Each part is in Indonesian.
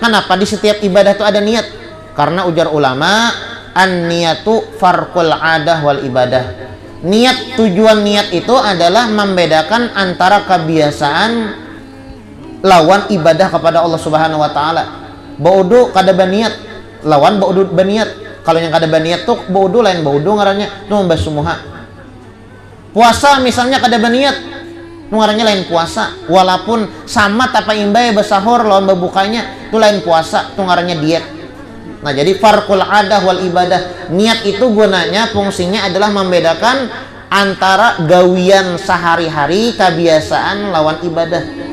Kenapa di setiap ibadah itu ada niat? Karena ujar ulama, an-niyatu farqul adah wal ibadah. Niat, tujuan niat itu adalah membedakan antara kebiasaan lawan ibadah kepada Allah Subhanahu wa taala. Baudu kada baniat, lawan baudu baniat. Kalau yang kada baniat tuh baudu lain baudu ngarannya nu membas sumuha. Puasa misalnya kada baniat, nu ngarannya lain puasa. Walaupun sama tapa imbai basahur lawan babukanya, itu lain puasa, itu ngarannya diet. Nah, jadi farqul adah wal ibadah. Niat itu gunanya, fungsinya adalah membedakan antara gawian sehari-hari, kebiasaan lawan ibadah.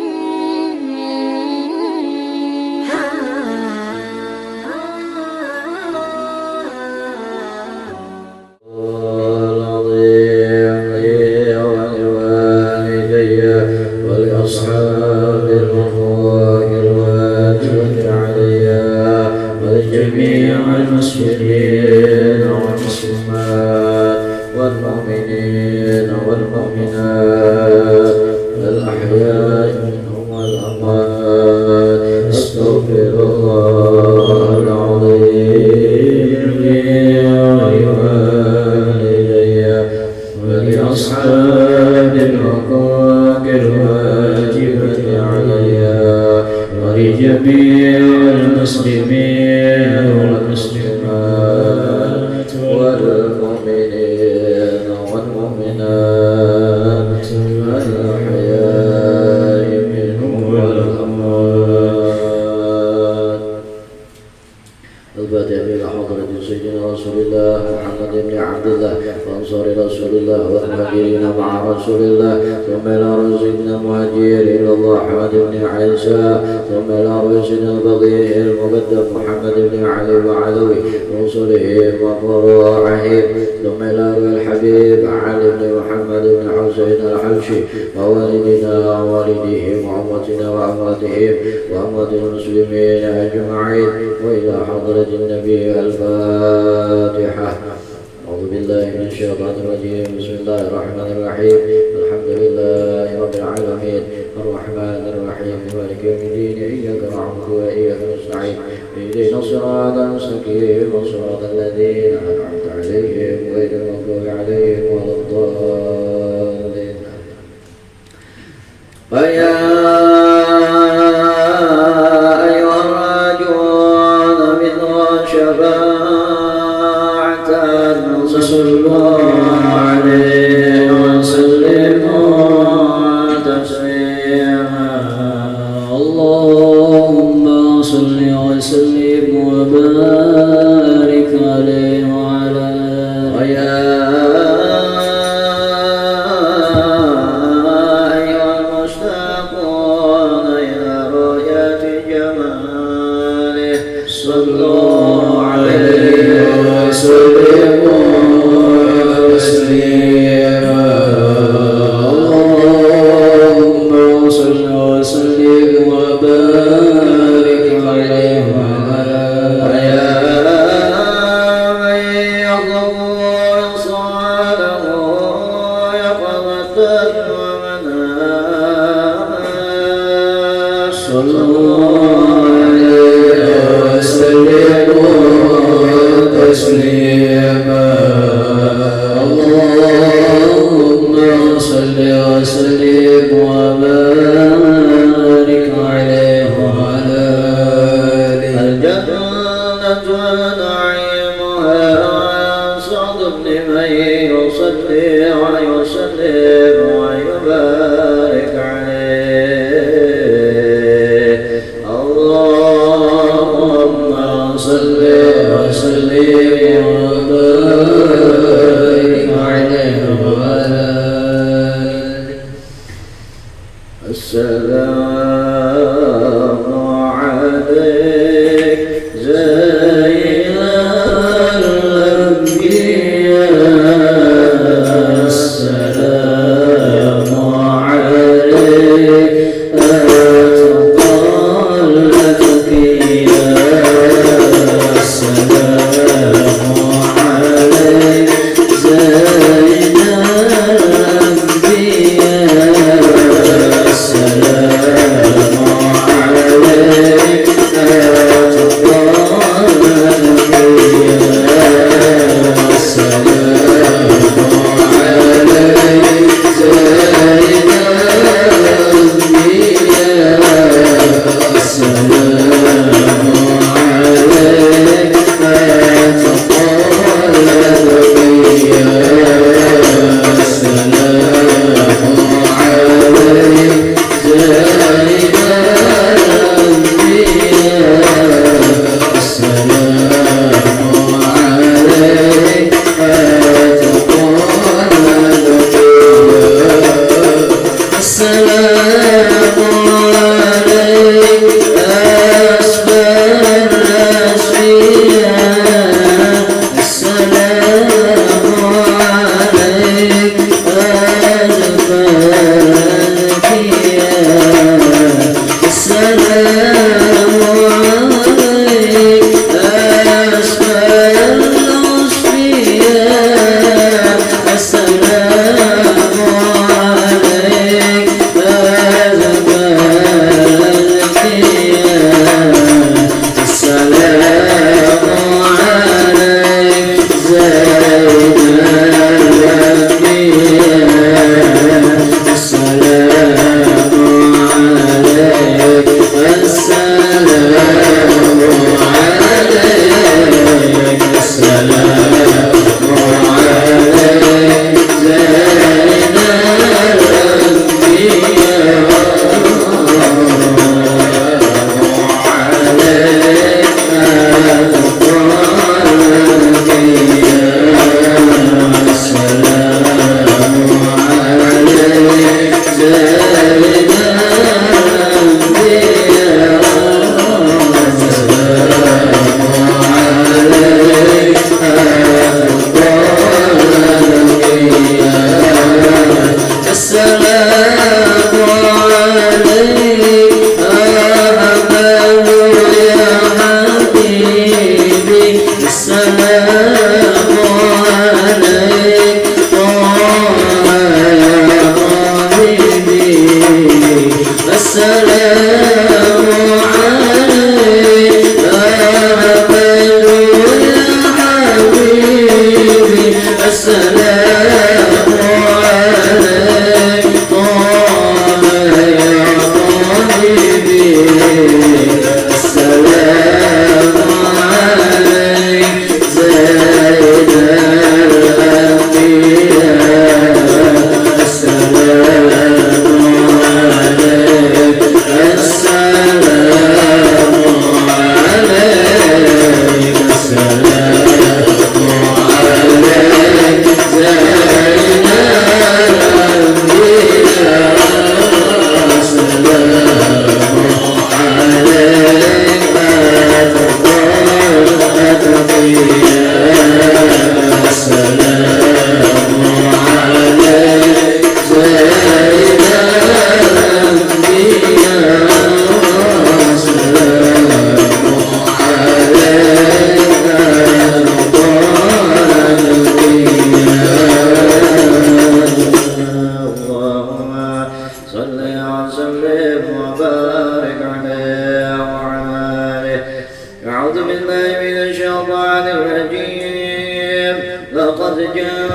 أعوذ بالله من الشيطان الرجيم. لقد جاءكم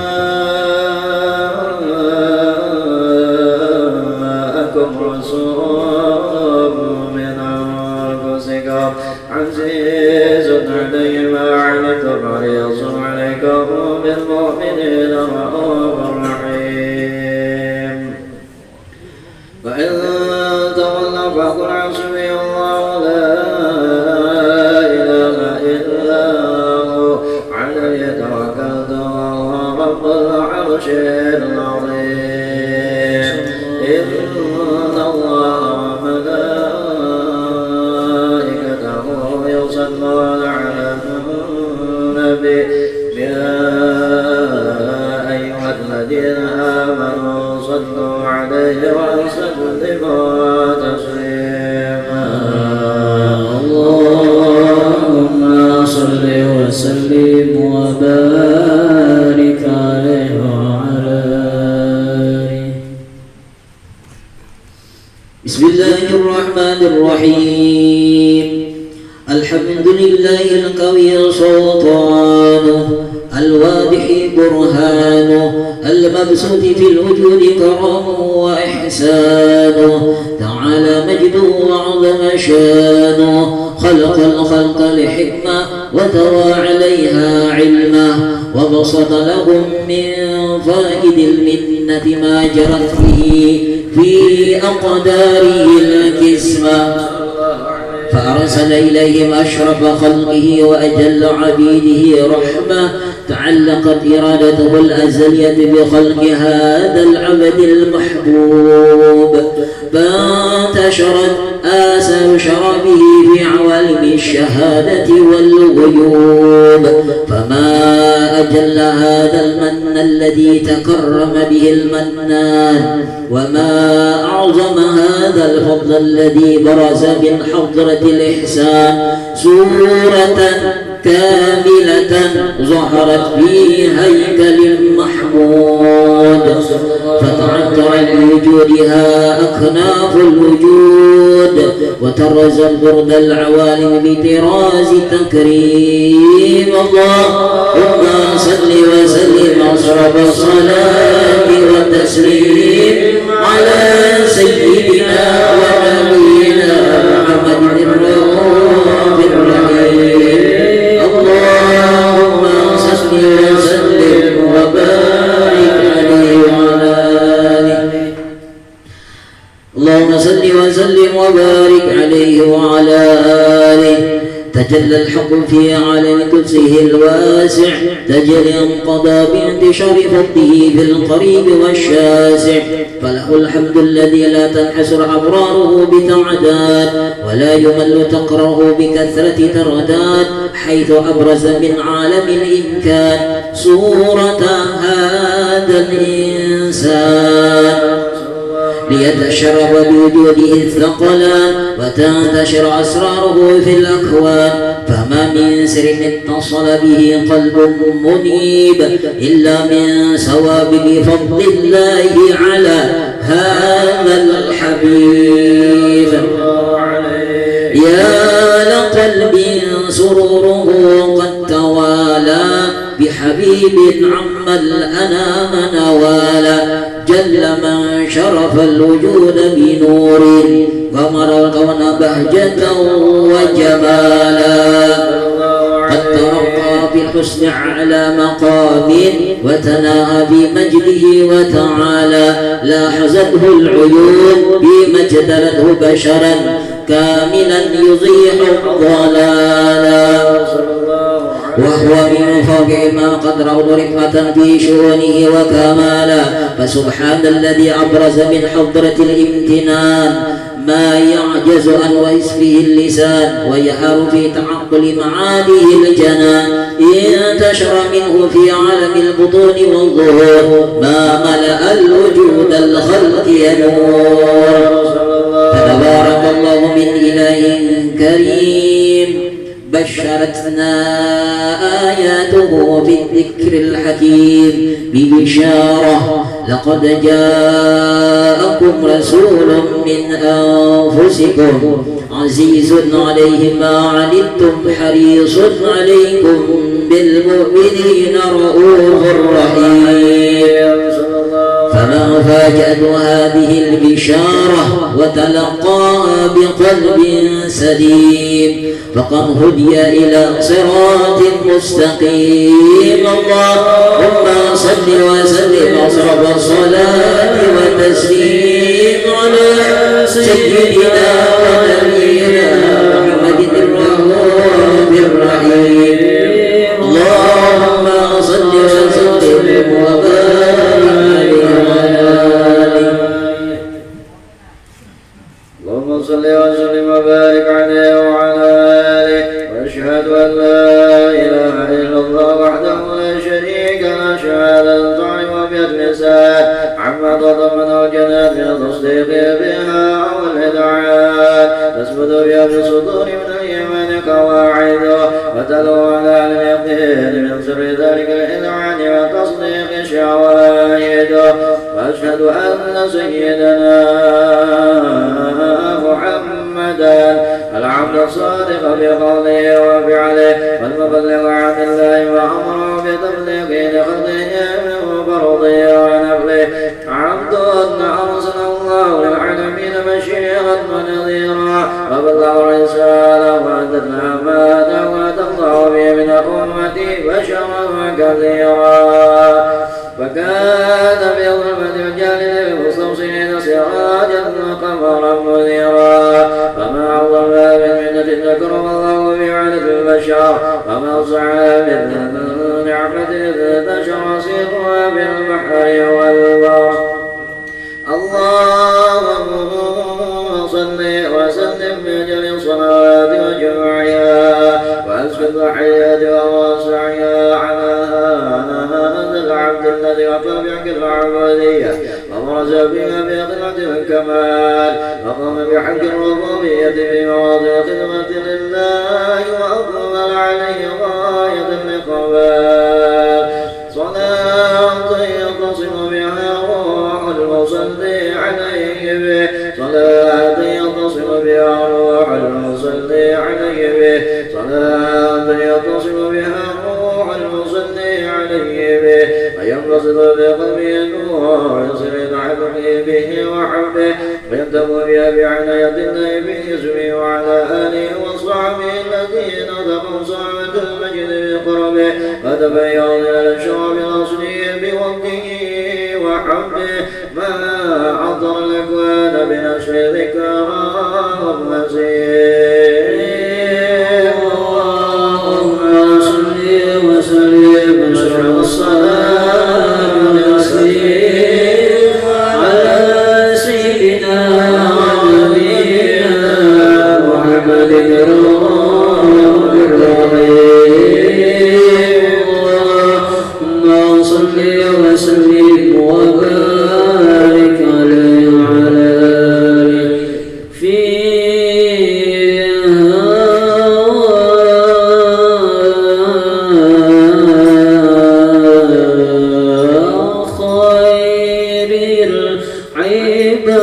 رسول من أنفسكم عزيز عليه ما عنتم حريص عليكم بالمؤمنين رؤوف رحيم. فإن تولوا فقل حسبي الله لا إله إلا هو عليه توكلت وهو رب العرش العظيم. إن الله وملائكته يصلون على النبي يا أيها الذين آمنوا صلوا عليه وسلموا تسليما. اللهم صل وسلم وبارك عليه وعلى آله. بسم الله الرحمن الرحيم. الحمد لله القوي سلطانه الواضح برهانه المبسوط في الوجود كرمه وإحسانه تعالى مجده وعظم شانه. خلق الخلق لحكمة وترى عليها علمه وبسط لهم من فائد المنة ما جرت به في أقداره الكسمة. فأرسل إليهم أشرف خلقه وأجل عبيده رحمة تعلقت إرادته الأزلية بخلق هذا العبد المحبوب فانتشرت آثار شرفه في عوالم الشهادة والغيوب. فما أجل هذا المن الذي تكرم به المنان وما أعظم هذا الفضل الذي برز من حضرة الإحسان صورة كاملة ظهرت في هيكل محمود فتعطرت بوجودها أكناف الوجود وترزت برد العوالم بطراز تكريم. اللهم صل وسلم أشرف الصلاة والتسليم على سيدنا ونبينا محمد الرؤوف الرحيم. اللهم صل وسلم وبارك عليه وعلى آله. اللهم صل وسلم وبارك عليه وعلى آله. تجلى الحق في عالم قدسه الواسع تجري انقضى بانتشار فضله في القريب والشاسع. فله الحمد الذي لا تنحصر أبراره بتعداد ولا يمل تقرأه بكثرة ترداد حيث أبرز من عالم الإمكان صورة هذا الإنسان ليتشرف بوجوده الثقلان وتنتشر أسراره في الأكوان. فما من سر اتصل به قلب منيب إلا من سوابق فضل الله على هذا الحبيب. يا لقلب سروره قد توالى بحبيب عم الأنام نوالا. جل من شرف الوجود بنور غمر الكون بهجة وجمالا. قد ترقى بالحسن على مقام وتناهى بمجده وتعالى. لاحظته العيون بما اجتلته بشرا كاملا يزيح الضلالا. وهو من فوق ما قدره رحمة في شؤونه وكمالا. فسبحان الذي أبرز من حضرة الامتنان ما يعجز عن وصفه اللسان ويهار في تعقل معانيه الجنان. انتشر منه في عالم البطون والظهور ما ملأ الوجود الخلق ينور. فتبارك الله من إله كريم بشرتنا آياته بالذكر الحكيم ببشارة. لقد جاءكم جاءكم رسول من أنفسكم عزيز عليه ما عنتم حريص عليكم بالمؤمنين رؤوف رحيم. فما فاجأت هذه البشارة وتلقاها بقلب سليم فقد هدي إلى صراط مستقيم. اللهم صل وسلم أصرف الصلاة وتسليم على سيدنا ونبينا محمد الرؤوف الرحيم. اللهم صل وسلم وبارك اللهم صل وسلم وبارك عليه وعلى آله وأشهد أن لا إله إلا الله وحده لا شريك له شهادة تعلم باللسان عما تضمنه الجنات من التصديق بها والإدعاء تثبت بها في الصدور من الإيمان قواعد وتلو على اليقين من سر ذلك الإذعان وتصديق شواهد. وأشهد أن سيدنا محمدا العبد الصادق بقوله وفعله والمبلغ عن الله وأمره بتبليغه لخلقه من فرضه ونفله عبد أرسل الله للعالمين بشيرا ونذيرا وبلغ الرسالة وأدى الأمانة وأتى الله به من الأمة بشرا كثيرا. فكان في ظلمة الجهل للمستوصلين سراجا وقمرا منيرا. فما عظم من منة ذكرهم الله في عدد البشر وما صعى من نعمة انتشر سيرها في البحر والبر. اللهم صل وسلم بأجل الصلوات وجمعها وأسكن التحيات ووسعها على هذا العبد الذي وفى بحق العبودية وبرز بها بقلة الكمال وقام بحق الربوبية في مواضع خدمة لله وأفضل عليه غاية الإقبال. صلاة يتصل بها روح المصلي عليه به صلاة يتصل بها روح المصلي عليه به صلاة يتصل بها روح المصلي عليه به وينبسط بقلبه النور ويصل تعلقه به وحبه وينتبه بها بعناية الله باسمه وعلى آله وصحبه الذين اتقوا صعبة المجد بقربه وتبينوا إلى الشرب الأصلي بوقته وحبه ما عطر الأكوان بنشر ذكرها والمسيح. اللهم صل وسلم أشرف الصلاة والتسليم على سيدنا ونبينا محمد الرؤوف الرحيم. اللهم صل وسلم وبارك عليه وعلى آله في خير العباد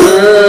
وما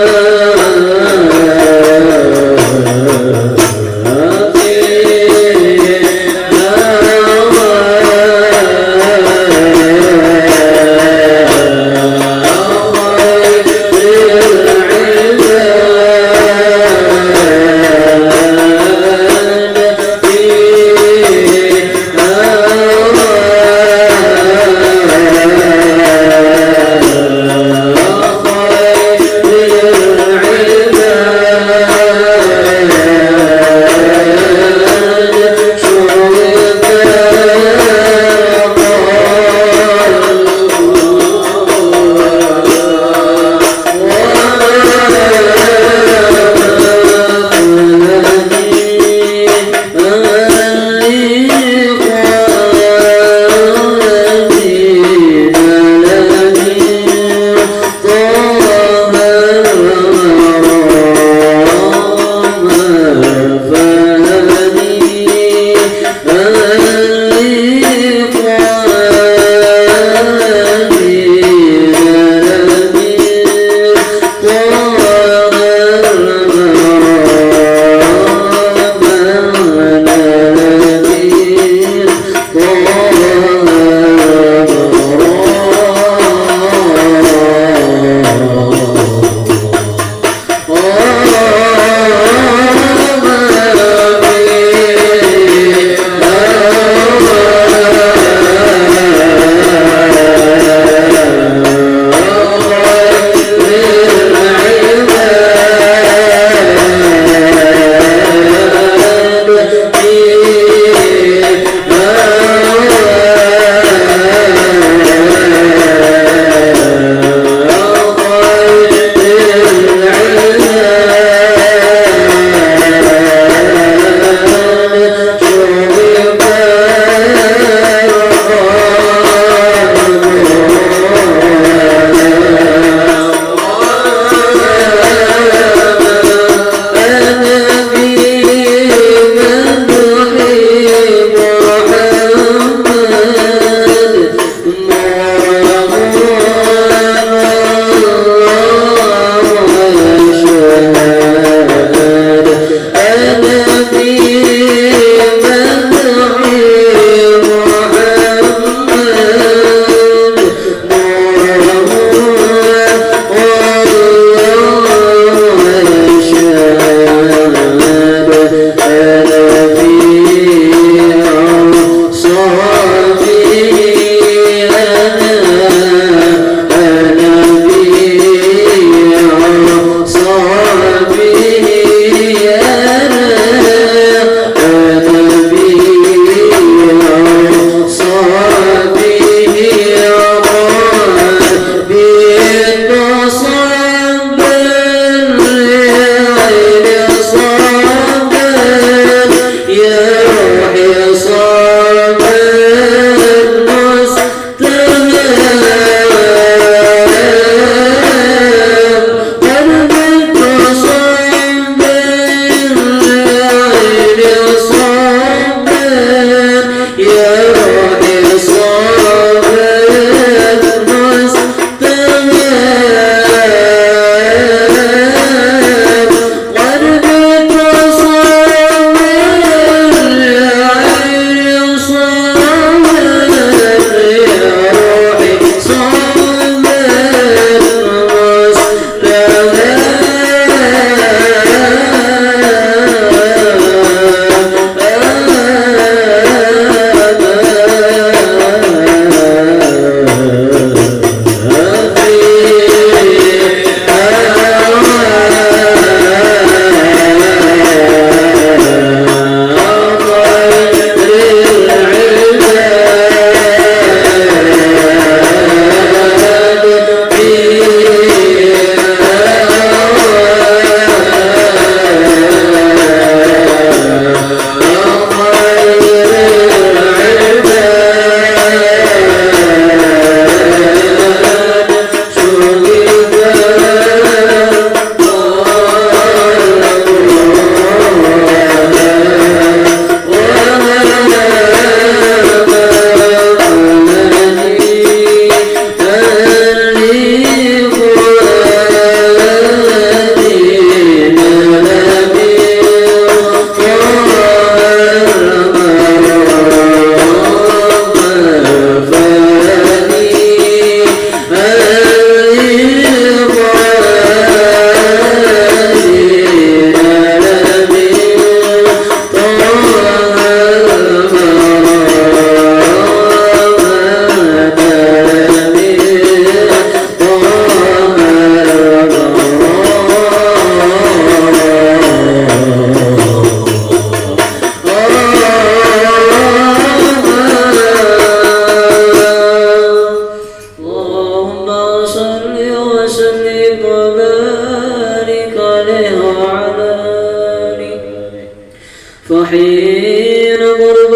وحين قرب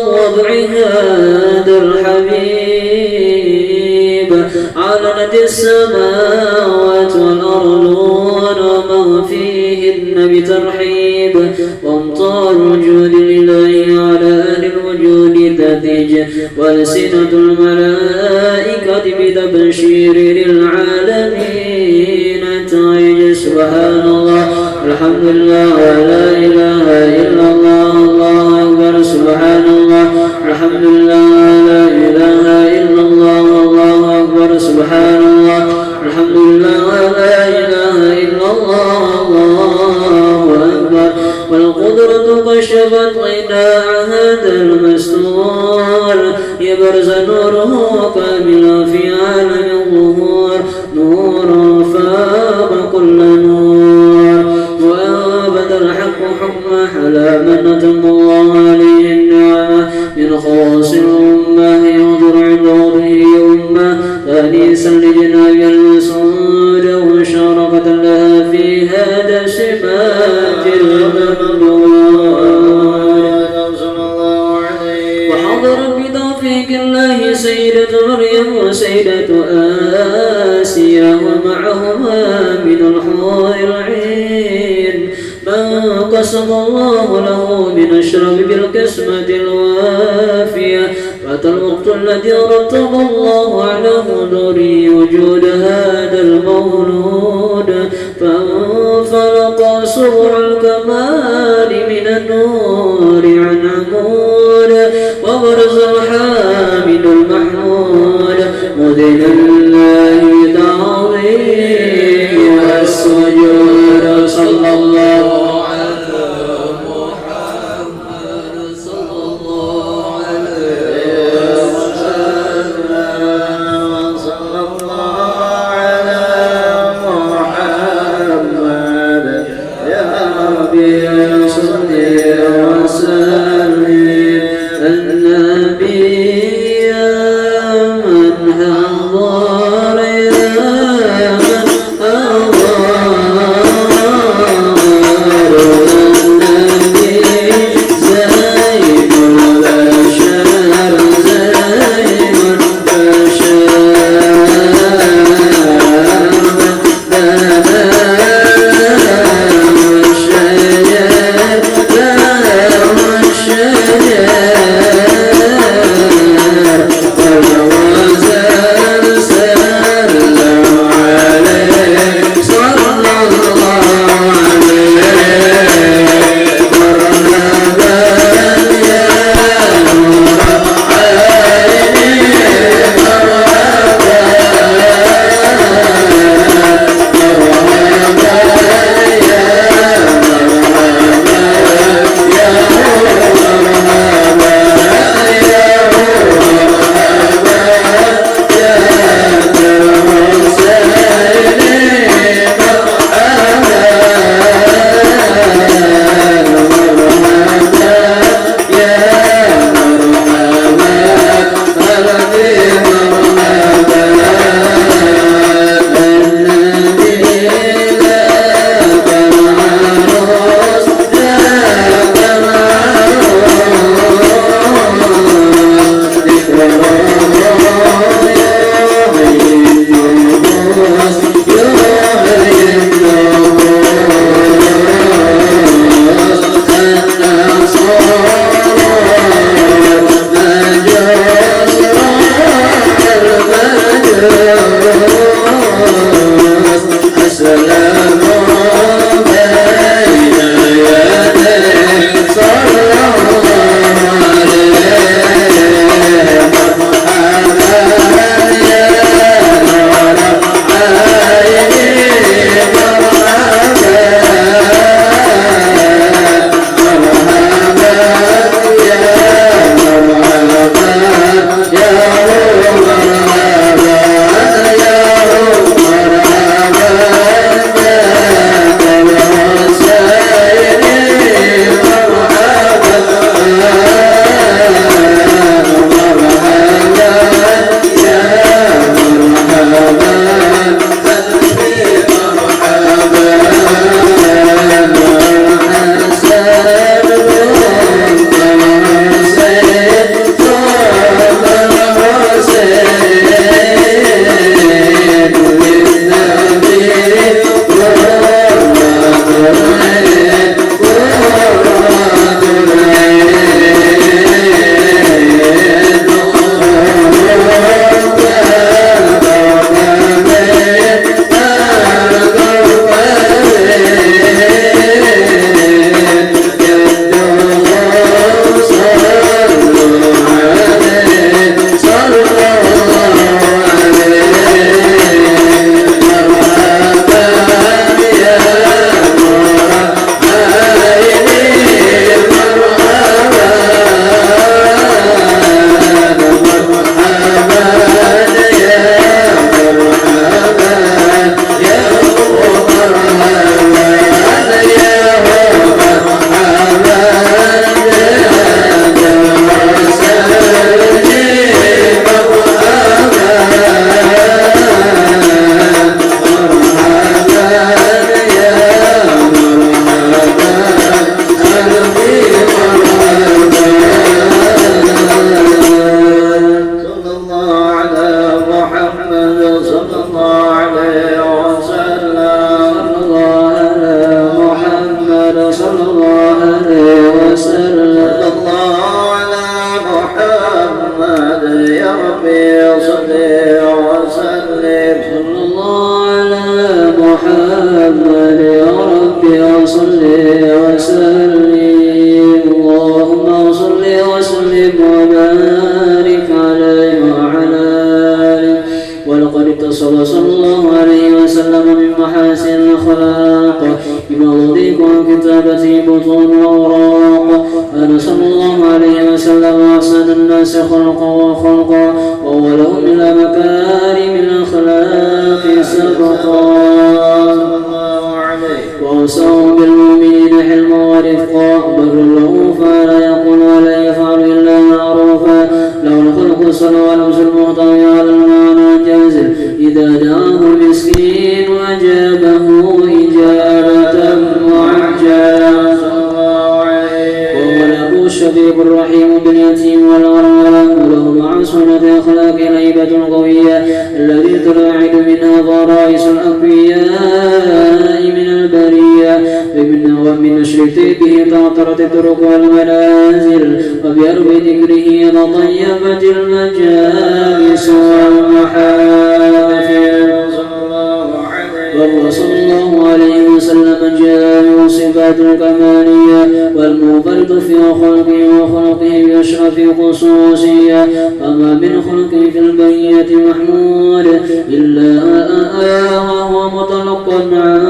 وضع هذا الحبيب علنت السماوات والأرضون وما فيهن بترحيب وامطار وجود الله على أهل الوجود تثج وألسنة الملائكة بتبشير للعالمين تعج سبحان الله الحمد لله ولا إله إلا الله الله أكبر سبحان الله الحمد لله ولا إله إلا الله الله أكبر سبحان الله الحمد لله ولا إله إلا الله الله أكبر والقدرة كشفت غناء هذا المستور يبرز نوره كاملا في عالم الظهور نور فاق كل نور وأبد الحق حكمه على من أتم الله عليه النعمة من خواص الأمة ينظر عند وضعه أمة تأنيسا لجناب المسعود ومشاركة لها في هذا سمات وحضرت بتوفيق الله سيدة مريم وسيدة آسيا ومعهما من الحور العين من قسم الله له من أشرب بالقسمة الوافية فات الوقت الذي رتب الله على حضوره وجود هذا المولود فانفلق سبع الكمال من النور عن عمود وبرز الحامد المحمود مذل الله تعظيم والسجود صلى الله على محمد صلى الله عليه وسلم صلى الله على محمد يا ربي صل وسلم النبي من حضر يا من محمد يا ربي صل وسلم اللهم صل وسلم وبارك عليه وعلى آله ولقد اتصل صلى الله عليه وسلم من محاسن الأخلاق بمواضيق وكتابته بطون وأوراق أنا صلى الله عليه وسلم أحسن الناس خلقا وخلقا وأولهم إلى مكارم الأخلاق سبقا وأوصاهم بالمؤمنين حلما ورفقا بر له فلا يقول ولا يفعل إلا معروفا له الخلق الصلاة واللبس المعطى على المعنى الجازل إذا دعاه المسكين أجابه إجابة معجلة وهو الأب الشفيق الرحيم باليتيم والأرملة وله مع سنة أخلاق الهيبة القوية الذي تراعد منها فرائس الأنبياء من البرية ومن نشر به تعطرت الطرق والمنازل وبأرب ذكره تطيبت المجالس والمحافل وهو صلى الله عليه وسلم جامع صفات الكمالية والمنفرد في خلقه وخلقه بأشرف خصوصية وما من خلقه في البرية محمود إلا وهو متلقى عن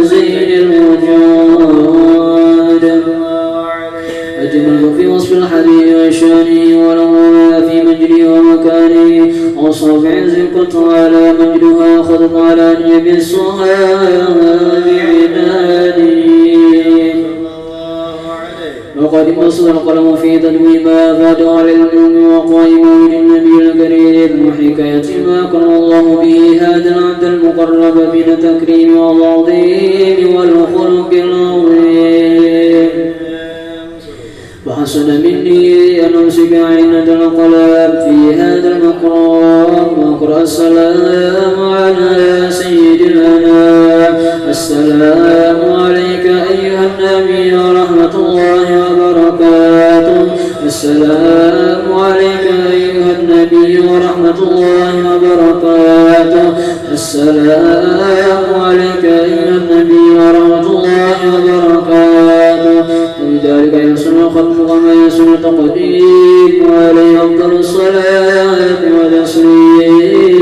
زين الوجود أجمل في وصف الحديث وشانه ولولا في مجده ومكانه أصابع زلقت على مجدها خطط على نجب الصهاب عنانه وقد انبسط القلم في تدوين ما أفاد على العلم وقائم النبي الكريم وحكاية ما كرم الله به هذا العبد المقرب من التكريم والعظيم والخلق العظيم وحسن مني أن أمسك عينة القلم في هذا المقام وأقرأ السلام على سيد الأنام السلام عليك أيها النبي ورحمة الله وبركاته السلام عليك أيها النبي ورحمة الله وبركاته السلام عليك أيها النبي ورحمة الله وبركاته ولذلك يحسن ختم كما يحسن تقديم وعليه أفضل الصلاة والتسليم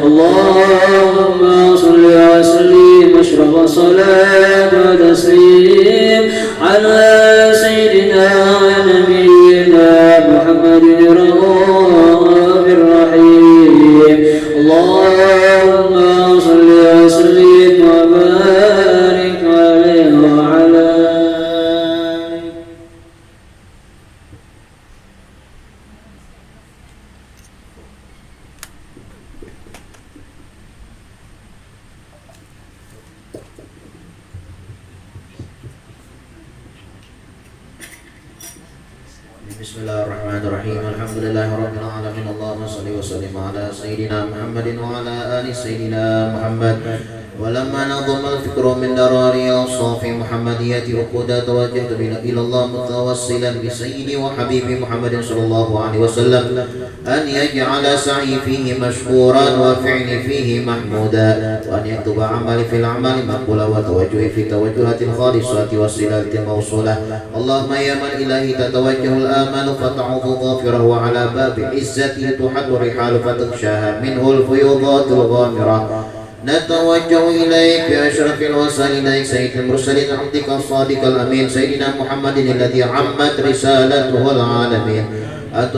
اللهم صل وسلم أشرف الصلاة والتسليم على سيدنا ونبينا محمد الرؤوف الرحيم اللهم صل وسلم وبارك عليه وعلى Bismillahirrahmanirrahim. Alhamdulillahirabbil alamin. Allahumma shalli wa sallim ala sayyidina Muhammadin wa ala ali sayyidina Muhammad. ولما نظم الفكر من دراري أوصاف محمدية عقودا توجهت إلى الله متوسلا بسيدي وحبيبي محمد صلى الله عليه وسلم أن يجعل سعي فيه مشكورا وفعلي فيه محمودا وأن يكتب عملي في الأعمال مقبولا وتوجهي في توجهات الخالصات والصلات الموصولة. اللهم يا من إلهي تتوجه الآمال فتعوض ظافره وعلى باب عزته تحد الرحال فتغشاها منه الفيوضات الغامرة. نتوجه إليك بأشرف الوسائل إليك سيد المرسلين عبدك الصادق الأمين سيدنا محمد الذي عمت رسالته العالمين أن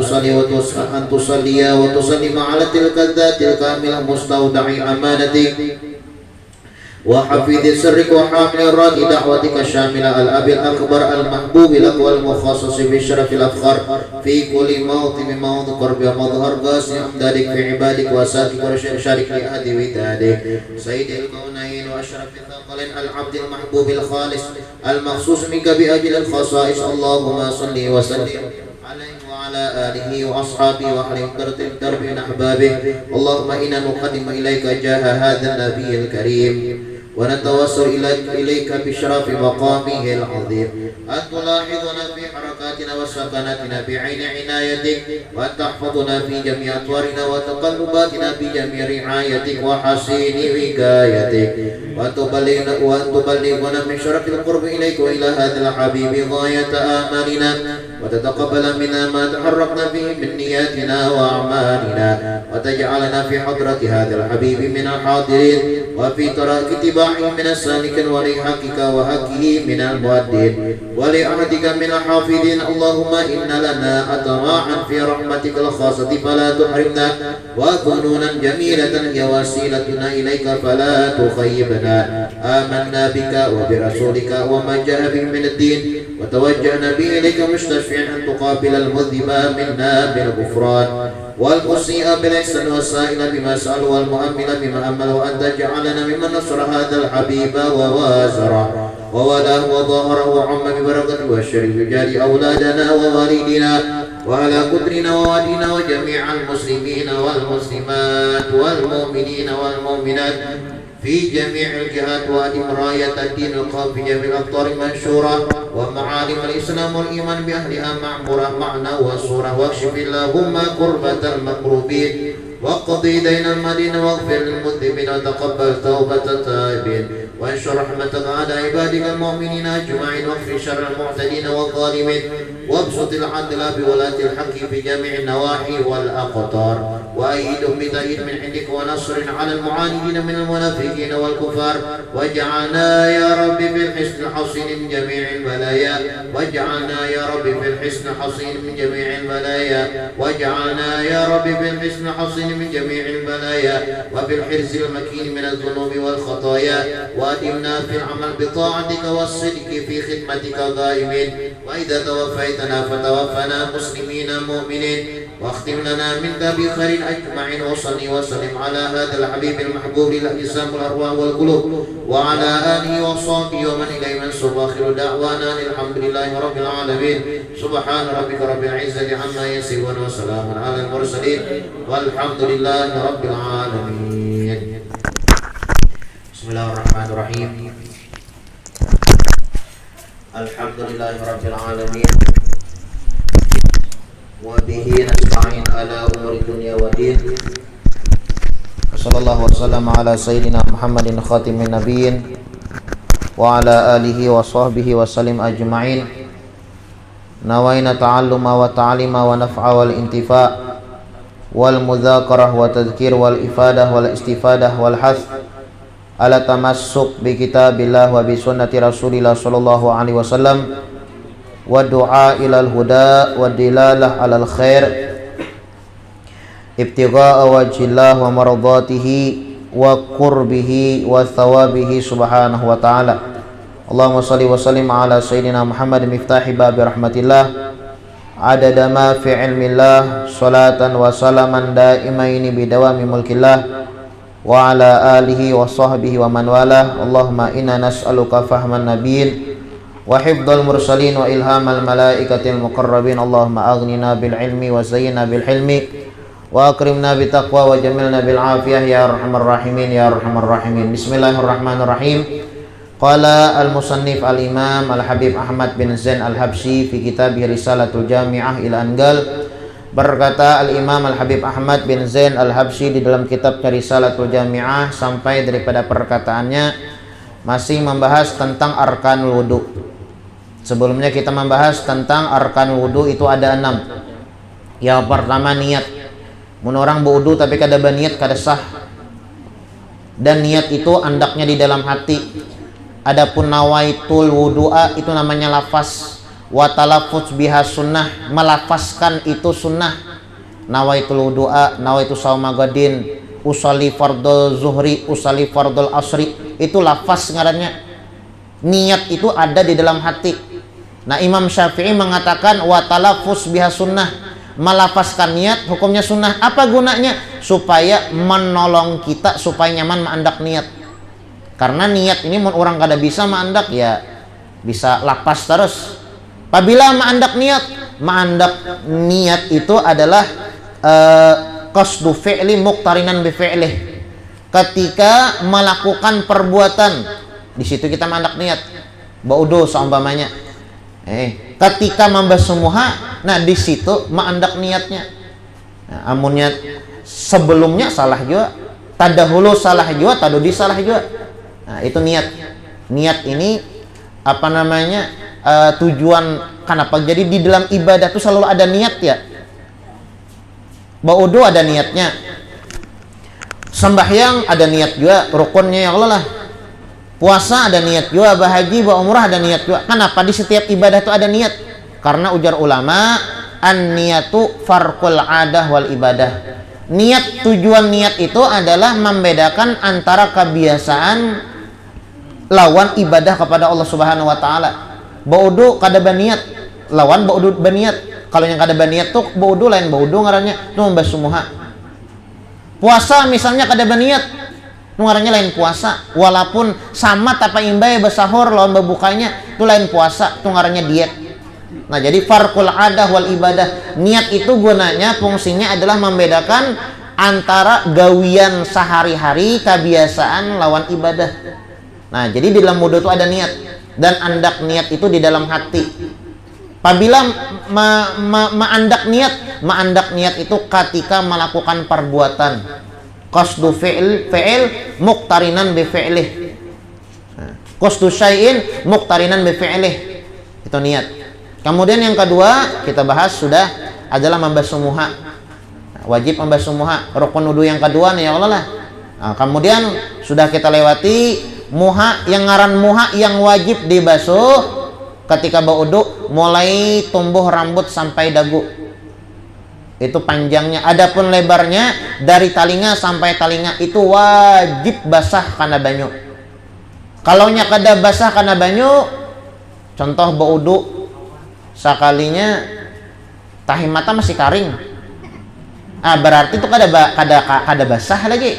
تصلي وتسلم على تلك الذات الكاملة مستودع أمانتك وحفيظ سرك وحامل الراد دعوتك الشاملة الأب الأكبر المحبوب لك والمخصص بالشرف الأفخر في كل موطن موضع قرب ومظهر قاسم أمدادك في عبادك وساتك وشارك لأهد ودادك سيد الكونين وأشرف الثقلين العبد المحبوب الخالص المخصوص منك بأجل الخصائص. اللهم صل وسلم عليه وعلى آله وأصحابه وأهل درب من أحبابه. اللهم إنا نقدم إليك جاه هذا النبي الكريم ونتوسل إليك بشرف مقامه العظيم أن تلاحظنا في حركاتنا وسكناتنا بعين عنايتك، وأن تحفظنا في جميع أطوارنا وتقلباتنا بجميع رعايتك وحسين وقايتك، وأن تبلغنا من شرف القرب إليك وإلى هذا الحبيب غاية آمالنا، وتتقبل منا ما تحركنا به من نياتنا وأعمالنا، وتجعلنا في حضرة هذا الحبيب من الحاضرين، وفي طريق اتباعه من السالكين، ولحقك وحقه من المؤدين، ولعهدك من الحافظين. اللهم إن لنا أطماعا في رحمتك الخاصة فلا تحرمنا، وظنونا جميلة هي وسيلتنا إليك فلا تخيبنا. آمنا بك وبرسولك وما جاء به من الدين، وتوجهنا به إليك مستشفعا أن تقابل المذنب منا بالغفران، والمسيء بالإحسان، والسائل بما سأل، والمؤمن بما أمل، وأن تجعلنا ممن نصر هذا الحبيب ووازره وولاه وظهره وعم ببركته والشريف جاري أولادنا ووالدنا وعلى قدرنا ووالدنا وجميع المسلمين والمسلمات والمؤمنين والمؤمنات في جميع الجهات، وأدم راية الدين القوم في جميع الأقطار منشورة، ومعالم الإسلام والإيمان بأهلها معمورة معنا وصورة، واكشف اللهم كربة المكروبين، واقضي دين المدين، واغفر للمذنبين، وتقبل توبة التائبين، وانشر رحمتك على عبادك المؤمنين أجمعين، واغفر شر المعتدين والظالمين، وابسط العدل بولاة الحق في جميع النواحي والأقطار، وأيدهم بتأييد من عندك ونصر على المعاندين من المنافقين والكفار، واجعلنا يا رب في الحسن الحصين من جميع البلايا، واجعلنا يا رب في الحسن الحصين من جميع البلايا، واجعلنا يا رب في الحسن الحصين من جميع البلايا، وبالحرز المكين من الذنوب والخطايا، وأدمنا في العمل بطاعتك والصدق في خدمتك غائبين، وإذا توفيتنا فتوفنا مسلمين مؤمنين، واختم لنا منك بخير أجمعين. وصلي وسلم على هذا الحبيب المحبوب للأجسام والأرواح والقلوب، وعلى آله وصحبه ومن إليه منسوب، آخر دعوانا الحمد لله رب العالمين. سبحان ربك رب العزة عما يصفون، وسلام على المرسلين، والحمد لله رب العالمين. بسم الله الرحمن الرحيم. الحمد لله رب العالمين، وبه نستعين على أمور الدنيا والدين، وصلى الله وسلم على سيدنا محمد خاتم النبيين وعلى آله وصحبه وسلم أجمعين. نوينا تعلم وتعليم ونفع والانتفاع والمذاكرة والتذكير والإفادة والاستفادة والحث على تمسك بكتاب الله وبسنة رسول الله صلى الله عليه وسلم، والدعاء إلى الهدى والدلالة على الخير، ابتغاء وجه الله ومرضاته وقربه وثوابه سبحانه وتعالى. اللهم صل وسلم على سيدنا محمد مفتاح باب رحمة الله عدد ما في علم الله، صلاة وسلاما دائمين بدوام ملك الله، وعلى آله وصحبه ومن والاه. اللهم إنا نسألك فهم النبيين وحفظ المرسلين وإلهام الملائكة المقربين. اللهم أغننا بالعلم وزينا بالحلم وأكرمنا بالتقوى وجملنا بالعافية يا أرحم الراحمين يا أرحم الراحمين. بسم الله الرحمن الرحيم. قال المصنف الإمام الحبيب أحمد bin Zain al-Habsyi fi kitabih Risalatul Jami'ah ila Angal. Berkata Al-Imam Al-Habib Ahmad bin Zain al-Habsyi di dalam kitabnya Risalatul Jami'ah sampai daripada perkataannya masih membahas tentang arkanul wudu. Sebelumnya kita membahas tentang arkanul wudu itu ada 6. Yang pertama niat. Mun orang berwudu tapi kada berniat kada sah. Dan niat itu andaknya di dalam hati. Adapun nawaitul wudu'a itu namanya lafaz. Wa talaffuz biha sunnah, melafazkan itu sunnah. Nawaitul wudu'a, nawaitu shauma gadin, usolli fardul zuhri, usolli fardul asri, itu lafaz ngarannya. Niat itu ada di dalam hati. Nah, Imam Syafi'i mengatakan wa talaffuz biha sunnah, melafazkan niat hukumnya sunnah. Apa gunanya? Supaya menolong kita supaya nyaman mengandak niat. Karena niat ini mun orang kada bisa mengandak ya bisa lapas terus. Apabila mengandak niat itu adalah qasdu fi'li muqtarinan bi fi'lih. ketika melakukan perbuatan. Di situ kita mandak niat. Baudo seumpamanya. Ketika membasuh muha, nah di situ mandak niatnya. Nah, amunnya sebelumnya salah juga, tadahulu salah juga, tadudi salah juga. Nah, itu niat. Niat ini apa namanya? Tujuan kenapa? Jadi di dalam ibadah itu selalu ada niat ya. Baudo ada niatnya. Sembahyang ada niat juga, rukunnya ya Allah lah. Puasa ada niat juga, bahaji, umrah ada niat juga. Kenapa di setiap ibadah itu ada niat? Karena ujar ulama, an-niyatu farqul adah wal ibadah. Niat, tujuan niat itu adalah membedakan antara kebiasaan lawan ibadah kepada Allah Subhanahu wa taala. Baudu kada baniat, lawan baudu baniat. Kalau yang kada baniat tuh baudu lain baudu ngarannya, itu membasuh muha. Puasa misalnya kada baniat, ngarannya lain puasa, walaupun sama tapi imbai besahur lawan bebukanya itu lain puasa, itu ngarannya diet. Nah jadi farqul adah wal ibadah, niat itu gunanya fungsinya adalah membedakan antara gawian sehari-hari kebiasaan lawan ibadah. Nah jadi di dalam wudu itu ada niat, dan andak niat itu di dalam hati. Apabila ma'andak niat itu ketika melakukan perbuatan. Qasdu fi'il muqtarinan bi fi'lih. Qasdu syai'in muqtarinan bi fi'lih. Itu niat. Kemudian yang kedua kita bahas sudah adalah membasuh muha. Wajib membasuh muha. Rukun wudu yang kedua nih ya Allah lah. Nah, kemudian sudah kita lewati muha, yang ngaran muha yang wajib dibasuh ketika berwudu mulai tumbuh rambut sampai dagu. Itu panjangnya. Adapun lebarnya dari talinga sampai talinga itu wajib basah karena banyu. Kalau nya kada basah karena banyu, contoh berwudu sekalinya tahi mata masih karing. Berarti itu kada basah lagi.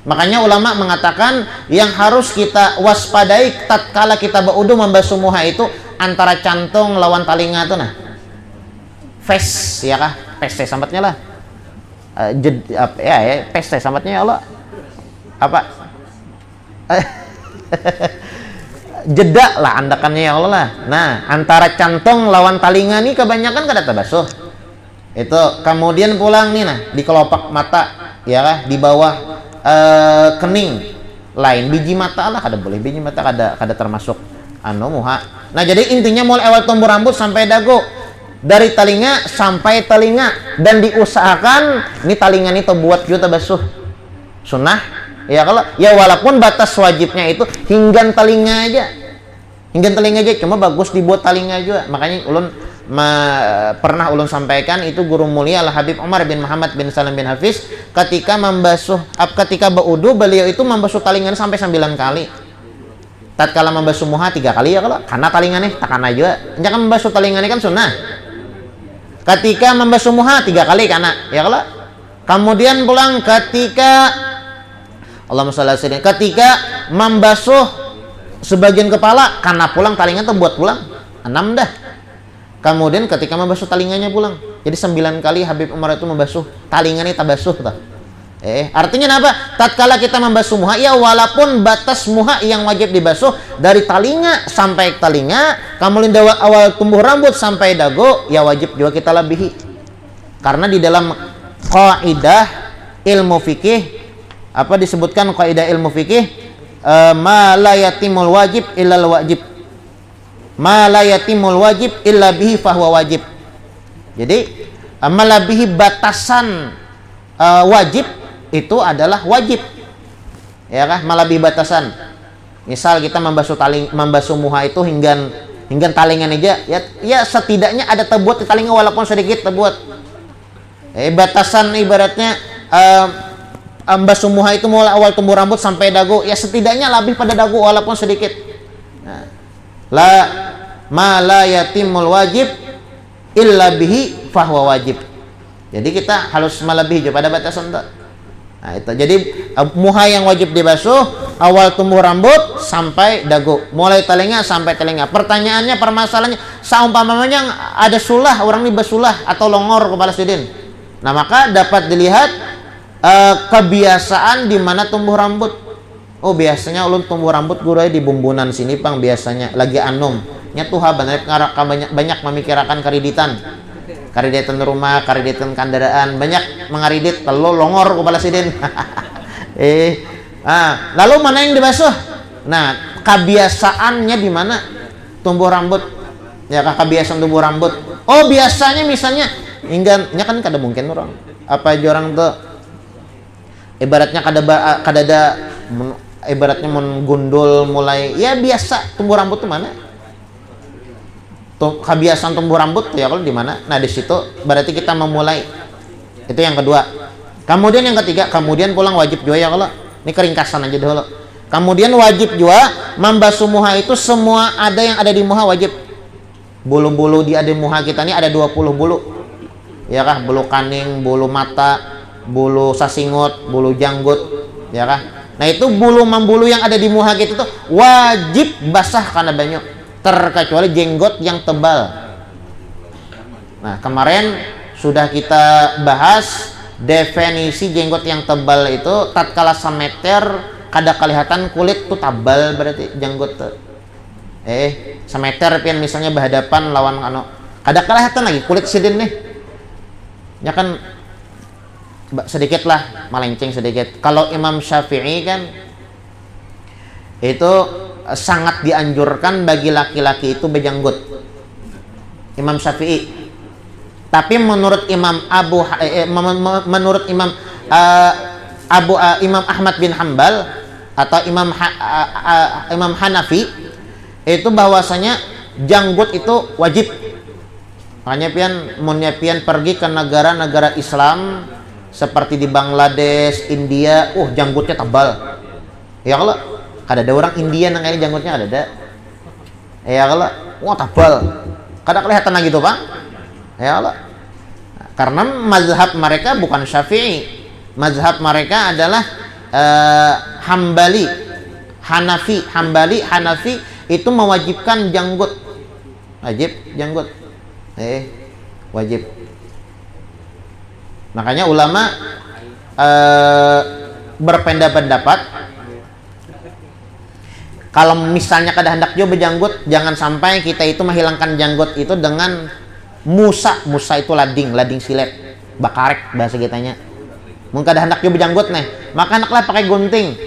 Makanya ulama mengatakan yang harus kita waspadai tatkala kita berwudu membasuh muha itu antara cantung lawan talinga itu nah. Face ya kah? Peste sambatnya lah. Peste sambatnya ya Allah. Apa? Jeda lah andakannya ya Allah lah. Nah, antara cantung lawan talinga nih kebanyakan kada tabasuh. Itu kemudian pulang nih nah di kelopak mata ya kah? Di bawah kening. Lain biji mata lah kada boleh, biji mata kada termasuk muha. Nah, jadi intinya mulai awal tumbuh rambut sampai dagu. Dari telinga sampai telinga, dan diusahakan ini telinga ini terbuat juga terbasuh sunnah ya, kalau ya walaupun batas wajibnya itu hingga telinga aja, cuma bagus dibuat telinga juga. Makanya ulun pernah ulun sampaikan itu guru mulia Al Habib Umar bin Muhammad bin Salam bin Hafiz ketika ketika berwudu beliau itu membasuh telinga sampai 9 kali. Tatkala membasuh muha 3 kali ya kalau karena telinga nih takana juga. Jangan membasuh telinga ini kan sunnah. Ketika membasuh muha 3 kali karena ya kalau kemudian pulang ketika Allahumma shalli ala sayyidina, ketika membasuh sebagian kepala karena pulang telinga tuh buat pulang 6 dah. Kemudian ketika membasuh telinganya pulang. Jadi 9 kali Habib Umar itu membasuh telinganya tabasuh tuh. Artinya apa? Tatkala kita membasuh muha, ya walaupun batas muha yang wajib dibasuh dari telinga sampai telinga, kemudian awal tumbuh rambut sampai dagu, ya wajib juga kita lebihi. Karena di dalam kaidah ilmu fikih apa disebutkan kaidah ilmu fikih ma la yatimul wajib illal wajib. Ma la yatimul wajib illa bihi fahuwa wajib. Jadi melebihi batasan wajib itu adalah wajib ya kah, melebihi batasan. Misal kita membasuh muha itu hingga talingan aja ya setidaknya ada terbuat di talinga walaupun sedikit terbuat. Batasan ibaratnya membasuh muha itu mulai awal tumbuh rambut sampai dagu ya setidaknya lebih pada dagu walaupun sedikit. Ma la yatimul wajib illa bihi fahuwa wajib. Jadi kita harus melebihi pada batasan itu. Nah itu jadi muha yang wajib dibasuh awal tumbuh rambut sampai dagu, mulai telinga sampai telinga. Pertanyaannya, permasalahannya, seumpamanya ada sulah, orang ini basulah atau longor kepala sidin. Nah maka dapat dilihat kebiasaan di mana tumbuh rambut. Oh biasanya ulun tumbuh rambut gurai di bumbunan sini pang, biasanya lagi anum nya tuh banyak memikirkan kariditan rumah, kariditan kendaraan, banyak mengaridit telo longor kepala sidin. Lalu mana yang dibasuh? Nah, kebiasaannya di mana tumbuh rambut? Ya, kebiasaan tumbuh rambut. Oh, biasanya misalnya hingga kan kada mungkin orang apa aja orang tuh ibaratnya kadada ibaratnya menggundul mulai ya biasa tumbuh rambut tuh mana? Kebiasaan tumbuh rambut ya kalau di mana? Nah, di situ berarti kita memulai. Itu yang kedua. Kemudian yang ketiga, kemudian pulang wajib juga ya kalau ini keringkasan aja dulu. Kemudian wajib juga membasuh muha itu semua ada yang ada di muha wajib. Bulu-bulu di ada muha kita ini ada 20 bulu. Ya kah? Bulu kaning, bulu mata, bulu sasingut, bulu janggut, ya kah? Nah, itu bulu yang ada di muha kita itu wajib basah karena banyak, terkecuali jenggot yang tebal. Nah, kemarin sudah kita bahas definisi jenggot yang tebal itu tatkala semeter kada kelihatan kulit tuh tebal berarti jenggot tuh. Semeter pian misalnya berhadapan lawan kada kelihatan lagi kulit sidin nih. Ya kan sedikit lah melenceng sedikit. Kalau Imam Syafi'i kan itu sangat dianjurkan bagi laki-laki itu berjanggut. Imam Syafi'i. Tapi menurut Imam Imam Ahmad bin Hambal atau Imam Hanafi itu bahwasanya janggut itu wajib. Makanya pian pergi ke negara-negara Islam seperti di Bangladesh, India, janggutnya tebal. Ya kalau kada ada orang India yang ini janggutnya ada. Ya kalau tebal. Kada kelihatan lagi tuh, Pak. Ya Allah. Karena mazhab mereka bukan Syafi'i. Mazhab mereka adalah Hambali, Hanafi itu mewajibkan janggut. Wajib janggut. Wajib. Makanya ulama berpendapat kalau misalnya kada hendak juga berjanggut, jangan sampai kita itu menghilangkan janggut itu dengan musa itu lading silet, bakarek bahasa kitanya. Mun kada hendak juga berjanggut nih, maka hendaklah pakai gunting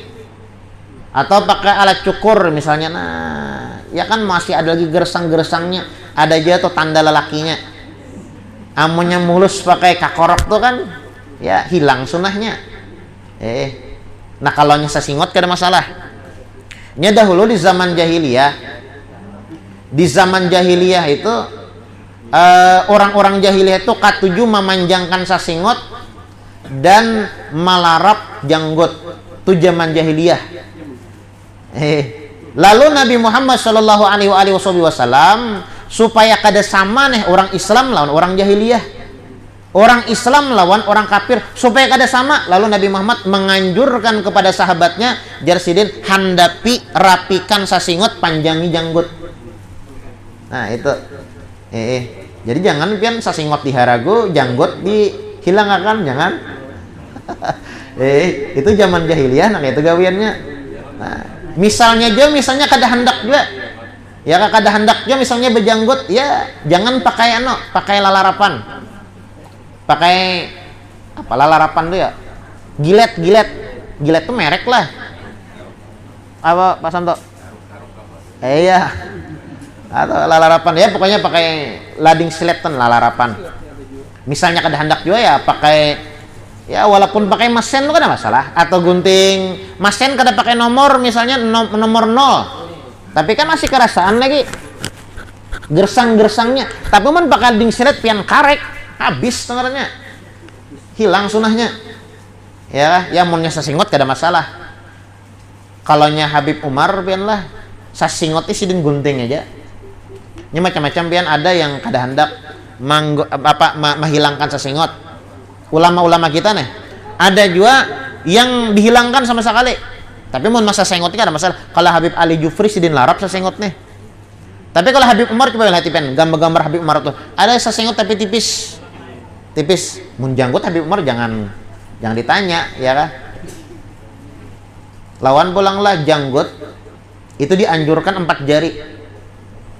atau pakai alat cukur misalnya. Nah, ya kan masih ada lagi gersang-gersangnya, ada aja tuh tanda lelakinya. Amunnya mulus pakai kakorok tuh kan ya hilang sunahnya. Nah, kalau nya sasingot kada masalah. Nya dahulu di zaman jahiliyah. Di zaman jahiliyah itu orang-orang jahiliyah itu katuju memanjangkan sasingot dan melarap janggut. Itu zaman jahiliyah. Lalu Nabi Muhammad sallallahu alaihi wasallam supaya kada sama nih orang Islam lawan orang jahiliyah, orang Islam lawan orang kafir, supaya kada sama, lalu Nabi Muhammad menganjurkan kepada sahabatnya jarsidin handapi rapikan sasingot panjangi janggut. Nah itu jadi jangan pian sasingot diharagu janggut dihilangkan, jangan. Itu zaman jahiliyah, nah itu gawiannya. Nah, misalnya kada hendak juga. Ya kada hendak juga misalnya berjanggut, ya jangan pakai pakai lalarapan. Pakai apa lalarapan tuh ya? Gilet tuh merek lah. Apa Pak Santo? Iya. Atau lalarapan ya pokoknya pakai lading siletan lalarapan. Misalnya kada hendak juga ya pakai ya walaupun pakai mesin itu kada masalah, atau gunting mesin kada pakai nomor misalnya nomor 0. Tapi kan masih kerasaan lagi gersang-gersangnya. Tapi man pakai ding silet pian karek habis tengarnya, hilang sunahnya. Ya munnya sasingot kada masalah. Kalau nya Habib Umar pian lah sasingot isi din gunting aja. Nya macam-macam pian ada yang kada hendak menghilangkan sasingot. Ulama-ulama kita nih ada juga yang dihilangkan sama sekali. Tapi mun masa sengotnya ada masalah. Kalau Habib Ali Jufri sidin larap sasengot nih. Tapi kalau Habib Umar coba lihat tipen gambar-gambar Habib Umar tuh ada sasengot tapi tipis. Mun janggut Habib Umar jangan Jangan ditanya, ya kan? Lawan pulanglah janggut itu dianjurkan 4 jari.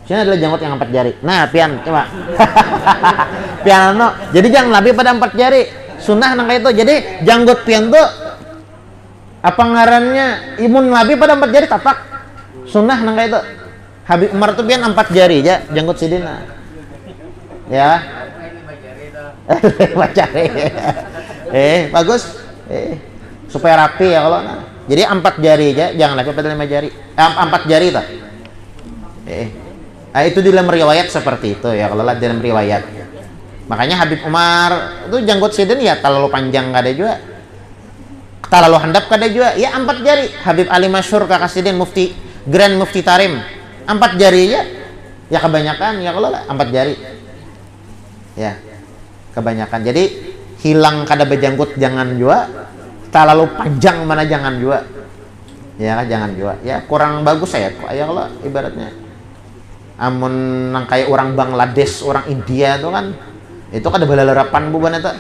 Sini adalah janggut yang 4 jari. Nah, pian coba. Pian no. Jadi jangan lebih pada 4 jari. Sunnah nang kayak itu. Jadi janggut pian tuh apa ngarannya imun lebih pada 4 jari tapak. Sunnah nang kayak itu. Habib Umar tuh pian 4 jari aja janggut sidina. Ya. 5 jari. Bagus. Supaya rapi ya kalau nah. Jadi 4 jari aja, jangan lebih pada 5 jari. 4 jari tak. Itu di dalam riwayat seperti itu ya, kalau dalam riwayat. Makanya Habib Umar itu janggut sidin ya terlalu panjang kada juga. Terlalu handap kada juga. Ya 4 jari. Habib Ali Masyhur kakak sidin mufti Grand Mufti Tarim. 4 jari aja. Ya kebanyakan ya kalau 4 jari. Ya. Kebanyakan. Jadi hilang kada bejanggut jangan juga. Terlalu panjang mana jangan juga. Ya kan jangan juga. Ya kurang bagus ya kalau ibaratnya. Amun nang kayak orang Bangladesh, orang India itu kan itu kada balalerapan bukan eta.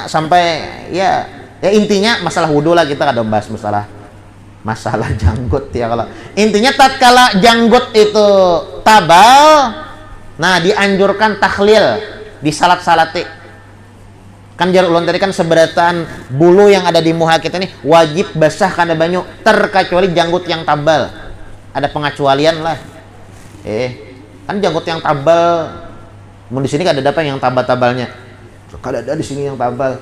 sampai ya intinya masalah wudu lah, kita kada bahas masalah janggut ya kalau. Intinya tatkala janggut itu tabal, nah dianjurkan takhlil, disalat-salati. Kan jar ulun tadi kan seberatan bulu yang ada di muha kita nih wajib basah karena banyu terkecuali janggut yang tabal. Ada pengecualian lah. Kan janggut yang tabal, mau di sini kada ada apa yang tabal-tabalnya. Kada ada di sini yang tabal.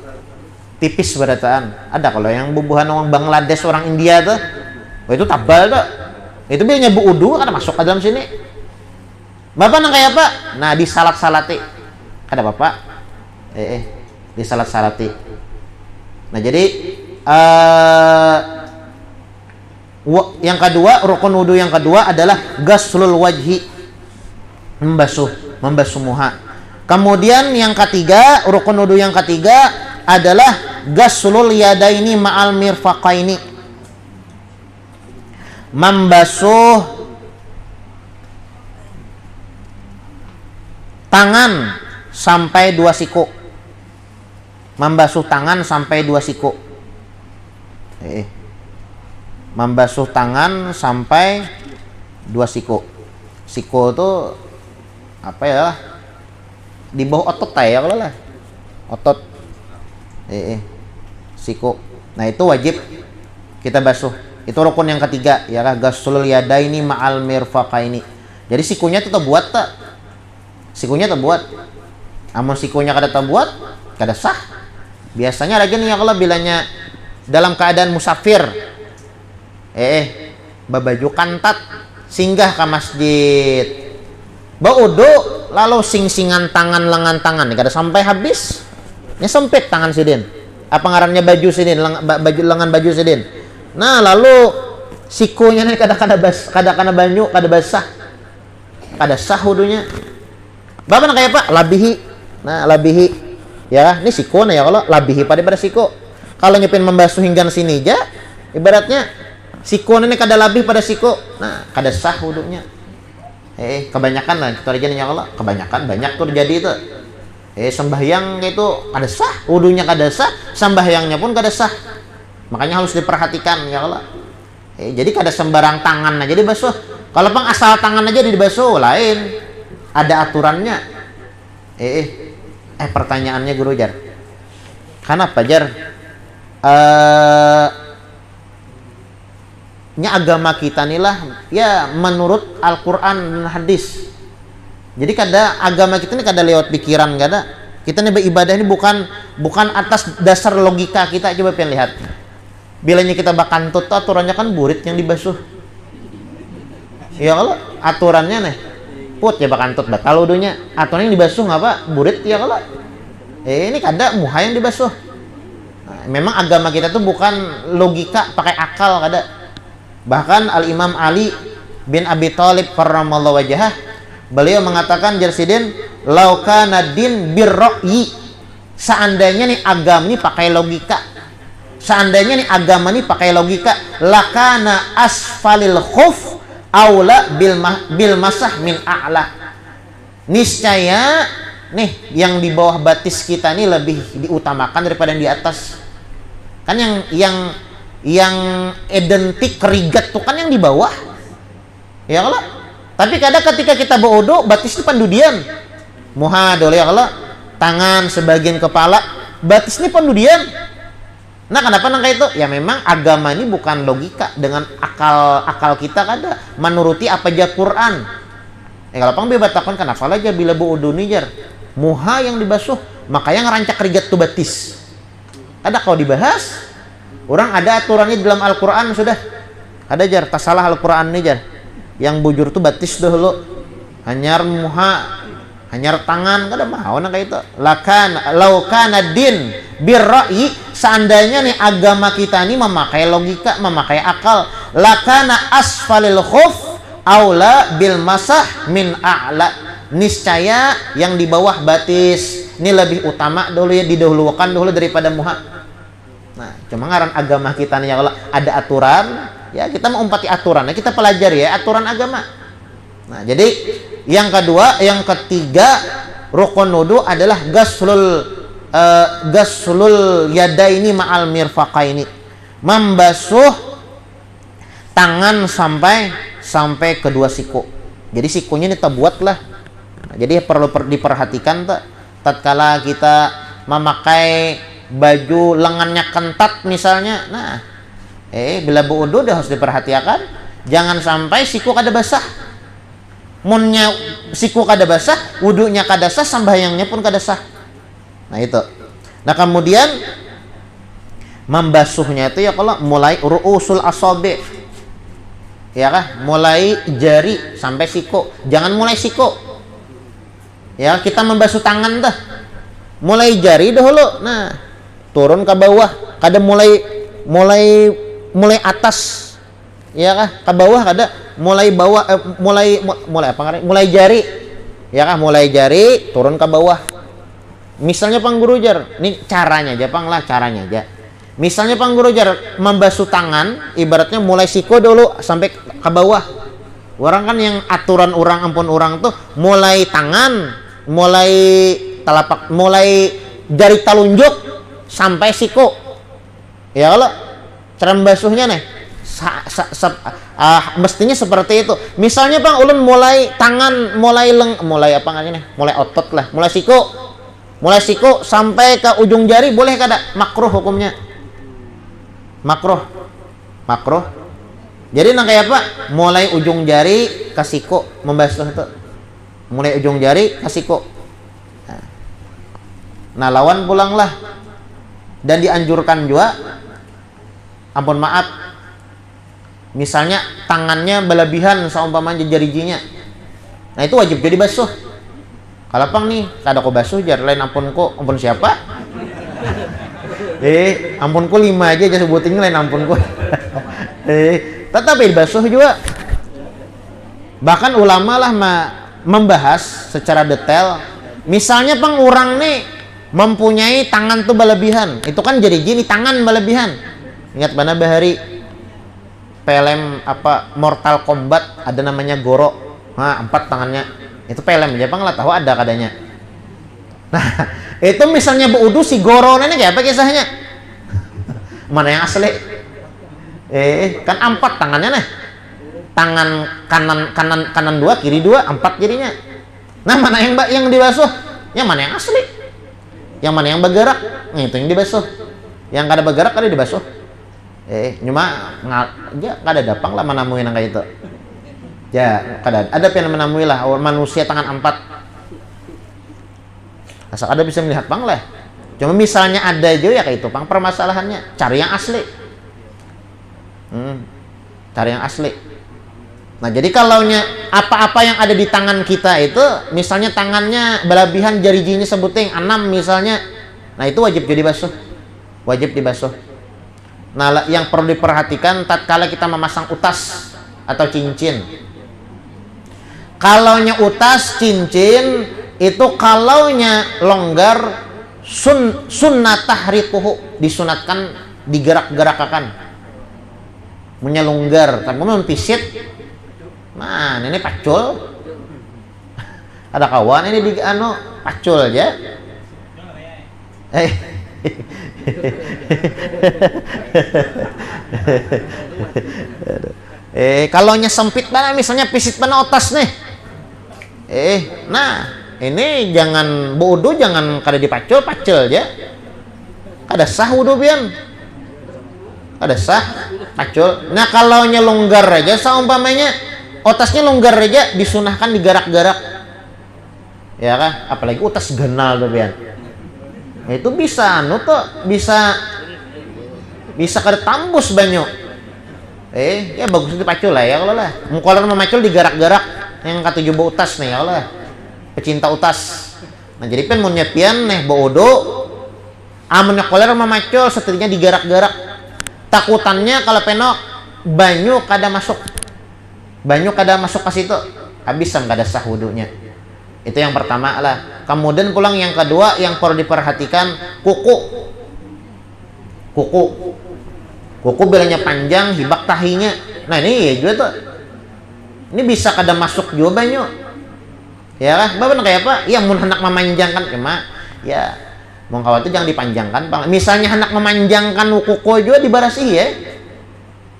Tipis berataan. Ada kalau yang bubuhan orang Bangladesh, orang India tuh. Oh, itu tabal tuh. Itu biasanya bu udu kada masuk ke dalam sini. Bapak nang kayak apa? Nah, disalat-salati. Kada Bapak. Disalat-salati. Nah jadi yang kedua, rukun wudu yang kedua adalah ghaslul wajhi, membasuh muha. Kemudian yang ketiga, rukun wudu yang ketiga adalah ghaslul yadaini ma'al mirfaqaini, membasuh tangan sampai 2 siku. Membasuh tangan sampai 2 siku. Membasuh tangan sampai 2 siku. Siku itu apa ya? Di bawah otot ya kalau lah. Otot. Siku. Nah, itu wajib kita basuh. Itu rukun yang ketiga ya kan, ghaslul yadaini ma'al mirfaqaini. Jadi sikunya tetap buat tak? Sikunya tetap buat. Amun sikunya kada terbuat, kada sah. Biasanya lagi nih ya kalau bilanya dalam keadaan musafir, babaju kantat singgah ke masjid, baudu lalu sing-singan tangan lengan tangan, kada sampai habis, nya sempit tangan sidin. Apa ngarannya baju sidin, baju lengan baju sidin. Nah lalu sikunya nih kada banyu, kada basah, kada sah wudunya. Bapak kayak apa? Labihi. Nah labihi. Ya, ini siku nah ya kalau labihi pada siku. Kalau nyepin membasuh hingga sini aja, ibaratnya siku ini kada labih pada siku. Nah, kada sah wudunya. Kebanyakan lah kita aja ya kalau kebanyakan banyak tuh terjadi itu. Sembahyang itu kada sah, wudunya kada sah, sembahyangnya pun kada sah. Makanya harus diperhatikan ya kalau. Jadi kada sembarang tangan aja dibasuh. Kalau pang asal tangan aja dibasuh lain. Ada aturannya. Pertanyaannya Guru Jar. Kenapa Jar? Agama kita inilah ya menurut Al-Quran dan hadis. Jadi kada agama kita ini kada lewat pikiran, kada. Kita ini beribadah ini bukan atas dasar logika kita. Coba pengen lihat. Bilanya kita bakantut, aturannya kan burit yang dibasuh. Ya kalau aturannya nih put ya bakantut batal wudunya. Aturannya yang dibasuh ngapa? Burit ya kalau. Ini kada muha yang dibasuh. Nah, memang agama kita tuh bukan logika pakai akal kada. Bahkan Al-Imam Ali bin Abi Thalib karramallahu wajhah, beliau mengatakan jarsidin laukana din birra'yi, seandainya nih agama ini pakai logika, seandainya nih agama ini pakai logika, lakana asfalil khuf aula bil masah min a'la, niscaya nih yang di bawah batis kita nih lebih diutamakan daripada yang di atas. Kan yang identik kerigat tuh kan yang di bawah. Ya kalau. Tapi kadang ketika kita berwudu, batis itu pandudian. Muha dole ya kalau tangan sebagian kepala, batis ini pandudian. Nah, kenapa nangka itu? Ya memang agama ini bukan logika dengan akal kita kada menuruti apa aja Quran. Kalau pang bebas takon kenapa aja bila berwudu nih jar muha yang dibasuh, makanya ngerancak kerigat tuh batis. Ada kau dibahas, orang ada aturannya dalam Al-Quran sudah. Ada jar, tak salah Al-Quran nih jar. Yang bujur tuh batis dahulu. Hanyar muha, hanyar tangan, kada mau nang kayak itu. Laukana din birra'i, seandainya nih agama kita nih memakai logika, memakai akal. Lakana asfalil khuf aula bil masah min a'la. Niscaya yang di bawah batis ini lebih utama dulu ya, didahulukan dulu daripada muha. Nah, cuma ngaran agama kita nih kalau ada aturan, ya kita mengumpati aturan, ya kita pelajari ya aturan agama. Nah, jadi yang kedua, yang ketiga rukun wudu adalah gaslul yadaini ma'al mirfaqaini. Membasuh tangan sampai kedua siku. Jadi sikunya ini buat lah. Nah, jadi perlu diperhatikan tatkala kita memakai baju lengannya kentat misalnya. Nah, bila berwudu dah harus diperhatikan, jangan sampai siku kada basah. Munnya siku kada basah, wudunya kada sah, sembahyangnya pun kada sah. Nah itu. Nah kemudian membasuhnya itu ya kalau mulai ru'usul asabi, ya kah? Mulai jari sampai siku. Jangan mulai siku. Ya kita membasuh tangan dah. Mulai jari dahulu. Nah, turun ke bawah. Kada mulai atas. Ya kah? Ke bawah kada mulai bawah mulai apa ngarep? Mulai jari. Ya kah? Mulai jari turun ke bawah. Misalnya Pang Guru jar, ini caranya aja Pang lah, caranya aja. Misalnya Pang Guru jar membasuh tangan, ibaratnya mulai siku dulu sampai ke bawah. Orang kan yang aturan orang ampun orang tuh mulai tangan, mulai telapak, mulai jari telunjuk sampai siku. Ya kalau cara membasuhnya nih mestinya seperti itu. Misalnya Bang ulun mulai tangan, mulai apa namanya nih? Mulai otot lah, mulai siku sampai ke ujung jari boleh kada? Makruh hukumnya. Makruh. Jadi nang kayak apa? Mulai ujung jari ke siku membasuh itu. Mulai ujung jari ke siku. Nah, lawan pulanglah. Dan dianjurkan juga, ampun maaf, misalnya tangannya berlebihan seumpamanya jari-jarinya. Nah, itu wajib jadi basuh. Kalau Pang nih, kada ko basuh jar lain ampunku, ampun siapa? Ampunku 5 aja sebutin lain ampunku. Tetapi basuh juga. Bahkan ulama lah membahas secara detail. Misalnya Pang orang nih mempunyai tangan tuh berlebihan. Itu kan jadi gini tangan berlebihan. Ingat mana bahari film apa Mortal Kombat ada namanya Goro. Nah, 4 tangannya. Itu film aja Pang lah tahu ada kadanya. Nah, itu misalnya berwudu si Goro ini kayak apa kisahnya? Mana yang asli? Kan 4 tangannya nih. Tangan kanan 2, kiri 2, 4 jadinya. Nah, mana yang dibasuh? Yang mana yang asli? Yang mana yang bergerak? Nah, itu yang dibasuh. Yang kada bergerak kada dibasuh. Cuma ya kada dapang lah menemui nang kayak itu. Ya, kada ada yang menemui lah manusia tangan 4. Asal ada bisa melihat Pang lah. Cuma misalnya ada aja ya kayak itu Pang permasalahannya. Cari yang asli. Cari yang asli. Nah, jadi kalaunya apa-apa yang ada di tangan kita itu, misalnya tangannya berlebihan jari-jarinya sebuting 6 misalnya. Nah, itu wajib jadi basuh. Wajib dibasuh. Nah, yang perlu diperhatikan tatkala kita memasang utas atau cincin. Kalaunya utas, cincin itu kalaunya longgar sunnah tahriquhu, disunatkan digerak-gerakakan. Menyelonggar, tapi mempisit. Nah, ini pacul. Ada kawan ini di pacul aja. Kalau sempit banget, misalnya pisit banget otas nih. Nah, ini jangan wudu, jangan kada dipacul, pacul aja. Kada sah wudu pian. Kada sah pacul. Nah, kalau longgar aja, saumpamanya otasnya longgar aja, disunahkan digarak-garak. Ya kan? Apalagi utas genal tuh pian. Itu bisa bisa kada tambus banyak. Ya bagus dipacul lah ya kalau lah. Mukolar memacul digarak-garak yang kata jumbo utas nih ya lah. Pecinta utas. Nah jadi pen mun nyepian nih bodo amun koler memacul setidaknya digarak-garak. Takutannya kalau penok banyu kada masuk. Banyu kada masuk ke situ. Habis kada sah wudunya. Itu yang pertama lah. Kemudian pulang yang kedua yang perlu diperhatikan kuku. Kuku bilanya panjang, hibak tahinya. Nah ini ya juga tuh. Ini bisa kada masuk juga banyu. Ya lah, bapak kayak apa? Ya mun hendak memanjangkan cuma ya mau kawat itu jangan dipanjangkan, Bang. Misalnya hendak memanjangkan kuku juga dibarasihi ya.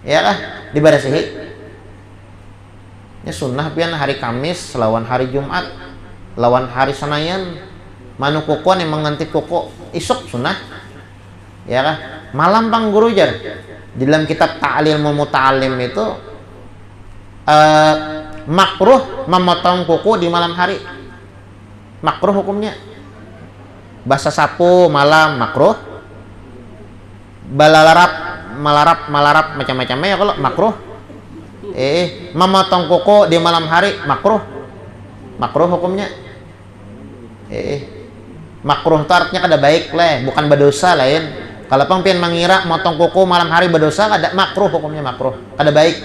Ya lah, dibarasihi. Ini sunnah pian hari Kamis lawan hari Jumat, lawan hari Senayan. Manu kuku yang mengantik kuku isuk sunnah. Ya kan? Malam Bang Guru jar. Di dalam kitab Ta'lil Muta'allim itu makruh memotong kuku di malam hari. Makruh hukumnya. Basah sapu malam makruh. Malarap macam-macamnya ya kalau makruh. Memotong kuku di malam hari makruh. Makruh hukumnya. Makruh itu artinya kada baik lah, bukan berdosa lain. Kalau pangpian mengira motong kuku malam hari berdosa, kada makruh hukumnya makruh, kada baik.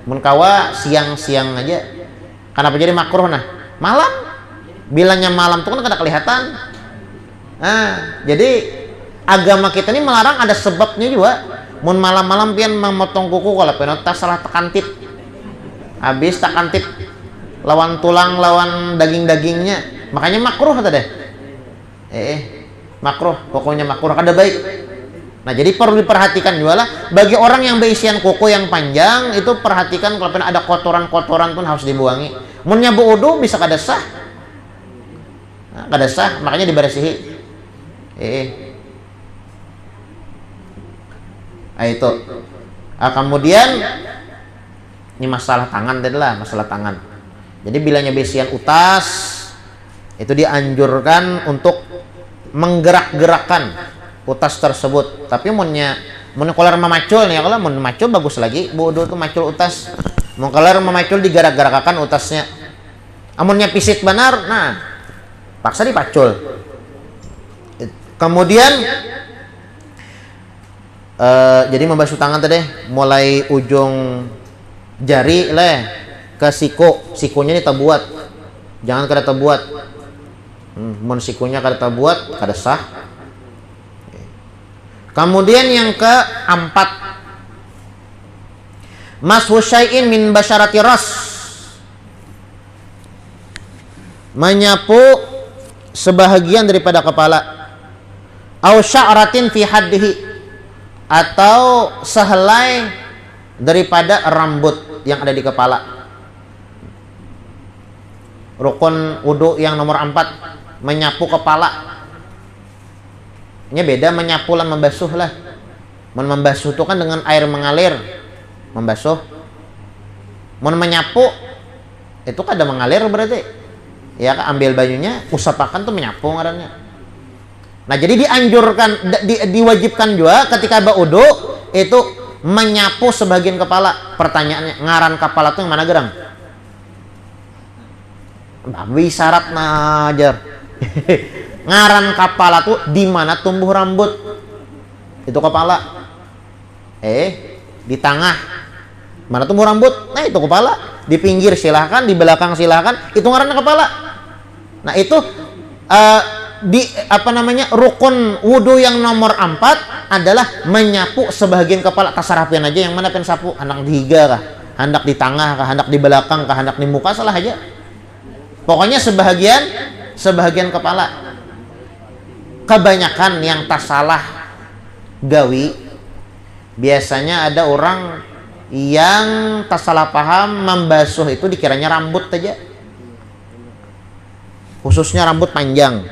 Mun kawa siang-siang aja. Kenapa jadi makruh nah? Malam. Bilangnya malam itu kan kada kelihatan. Nah, jadi agama kita ini melarang ada sebabnya juga. Mun malam-malam pian memotong kuku kalau penota salah tekantip. Habis tekantip lawan tulang, lawan daging-dagingnya. Makanya makruh kata deh. Makruh, pokoknya makruh kada baik. Nah jadi perlu diperhatikan juga lah bagi orang yang berisian kuku yang panjang itu perhatikan kalau ada kotoran-kotoran pun harus dibuangi. Munnya wudu bisa kada sah. Nah, kada sah makanya dibarasihi. Itu. Kemudian ini masalah tangan tadi lah, masalah tangan. Jadi bilanya berisian utas itu dianjurkan untuk menggerak-gerakkan utas tersebut. Tapi mun koler memacul nih kalau mun macul bagus lagi wudu tuh macul utas. Mun koler memacul digarak-garakakan utasnya. Amunnya pisit benar, nah paksa dipacul. Kemudian jadi membasuh tangan tadi mulai ujung jari ke sikunya ini terbuat. Jangan kada terbuat. Mun sikunya kada terbuat kada sah. Kemudian yang keempat, mashu syai'in min basyarati ras, menyapu sebahagian daripada kepala, au sya'ratin fi haddihi, atau sehelai daripada rambut yang ada di kepala. Rukun wudu yang nomor 4, menyapu kepala. Ini beda menyapu lah membasuh lah. Membasuh itu kan dengan air mengalir. Membasuh. Menyapu itu kan ada mengalir berarti. Ya ambil banyunya, usapakan tuh menyapu ngarannya. Nah jadi dianjurkan, diwajibkan juga ketika berwudu itu menyapu sebagian kepala. Pertanyaannya, ngaran kepala tuh yang mana gerang? Babi syarat najar. Ngaran kepala tuh di mana tumbuh rambut? Itu kepala. Di tengah. Mana tumbuh rambut? Nah, itu kepala. Di pinggir silahkan, di belakang silahkan. Itu ngaran kepala. Nah, itu rukun wudu yang nomor 4 adalah menyapu sebagian kepala. Tasarapian aja yang mana pen sapu, hendak di higa kah? Hendak di tengah kah? Hendak di belakang kah? Hendak di muka salah aja. Pokoknya sebagian sebagian kepala. Kebanyakan yang tak salah gawi, biasanya ada orang yang tak salah paham membasuh itu dikiranya rambut aja, khususnya rambut panjang,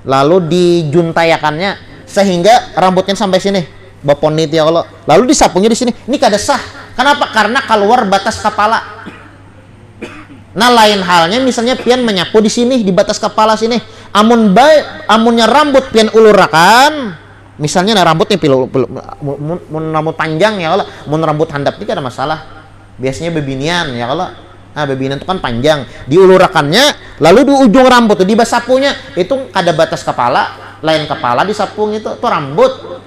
lalu dijuntayakannya sehingga rambutnya sampai sini, baponit ya Allah, lalu disapunya di sini. Ini kada sah. Kenapa? Karena keluar batas kepala. Nah, lain halnya misalnya pian menyapu di sini di batas kepala sini. Amunnya rambut pian ulurakan, misalnya nah rambutnya mun rambut panjang ya Allah, mun rambut handap ini ada masalah. Biasanya bebinian ya Allah. Nah, bebinian itu kan panjang, diulurakannya lalu di ujung rambut tuh dibasapunya itu kada batas kepala, lain kepala disapung itu tuh rambut.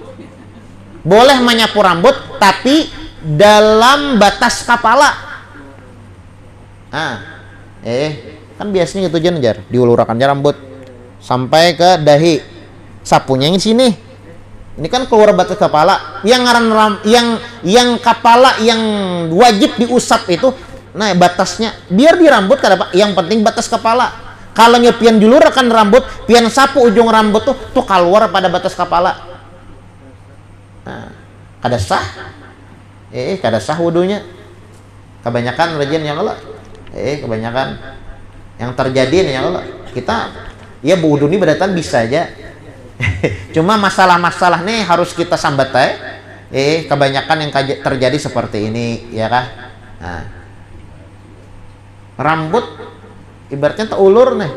Boleh menyapu rambut tapi dalam batas kepala. Nah, kan biasanya gitu jar, diulurakannya rambut sampai ke dahi, sapunya yang sini. Ini kan keluar batas kepala. Yang kepala yang wajib diusap itu, nah batasnya biar di rambut kada apa, yang penting batas kepala. Kalau pian dilurahkan rambut, pian sapu ujung rambut tuh keluar pada batas kepala. Nah, kada sah. Kada sah wudunya. Kebanyakan rajin yang Allah. Kebanyakan yang terjadi nih ya Allah, kita ya wudu ini berarti bisa aja. Cuma masalah-masalah nih harus kita sambat kebanyakan yang terjadi seperti ini ya kah. Nah, rambut ibaratnya terulur nih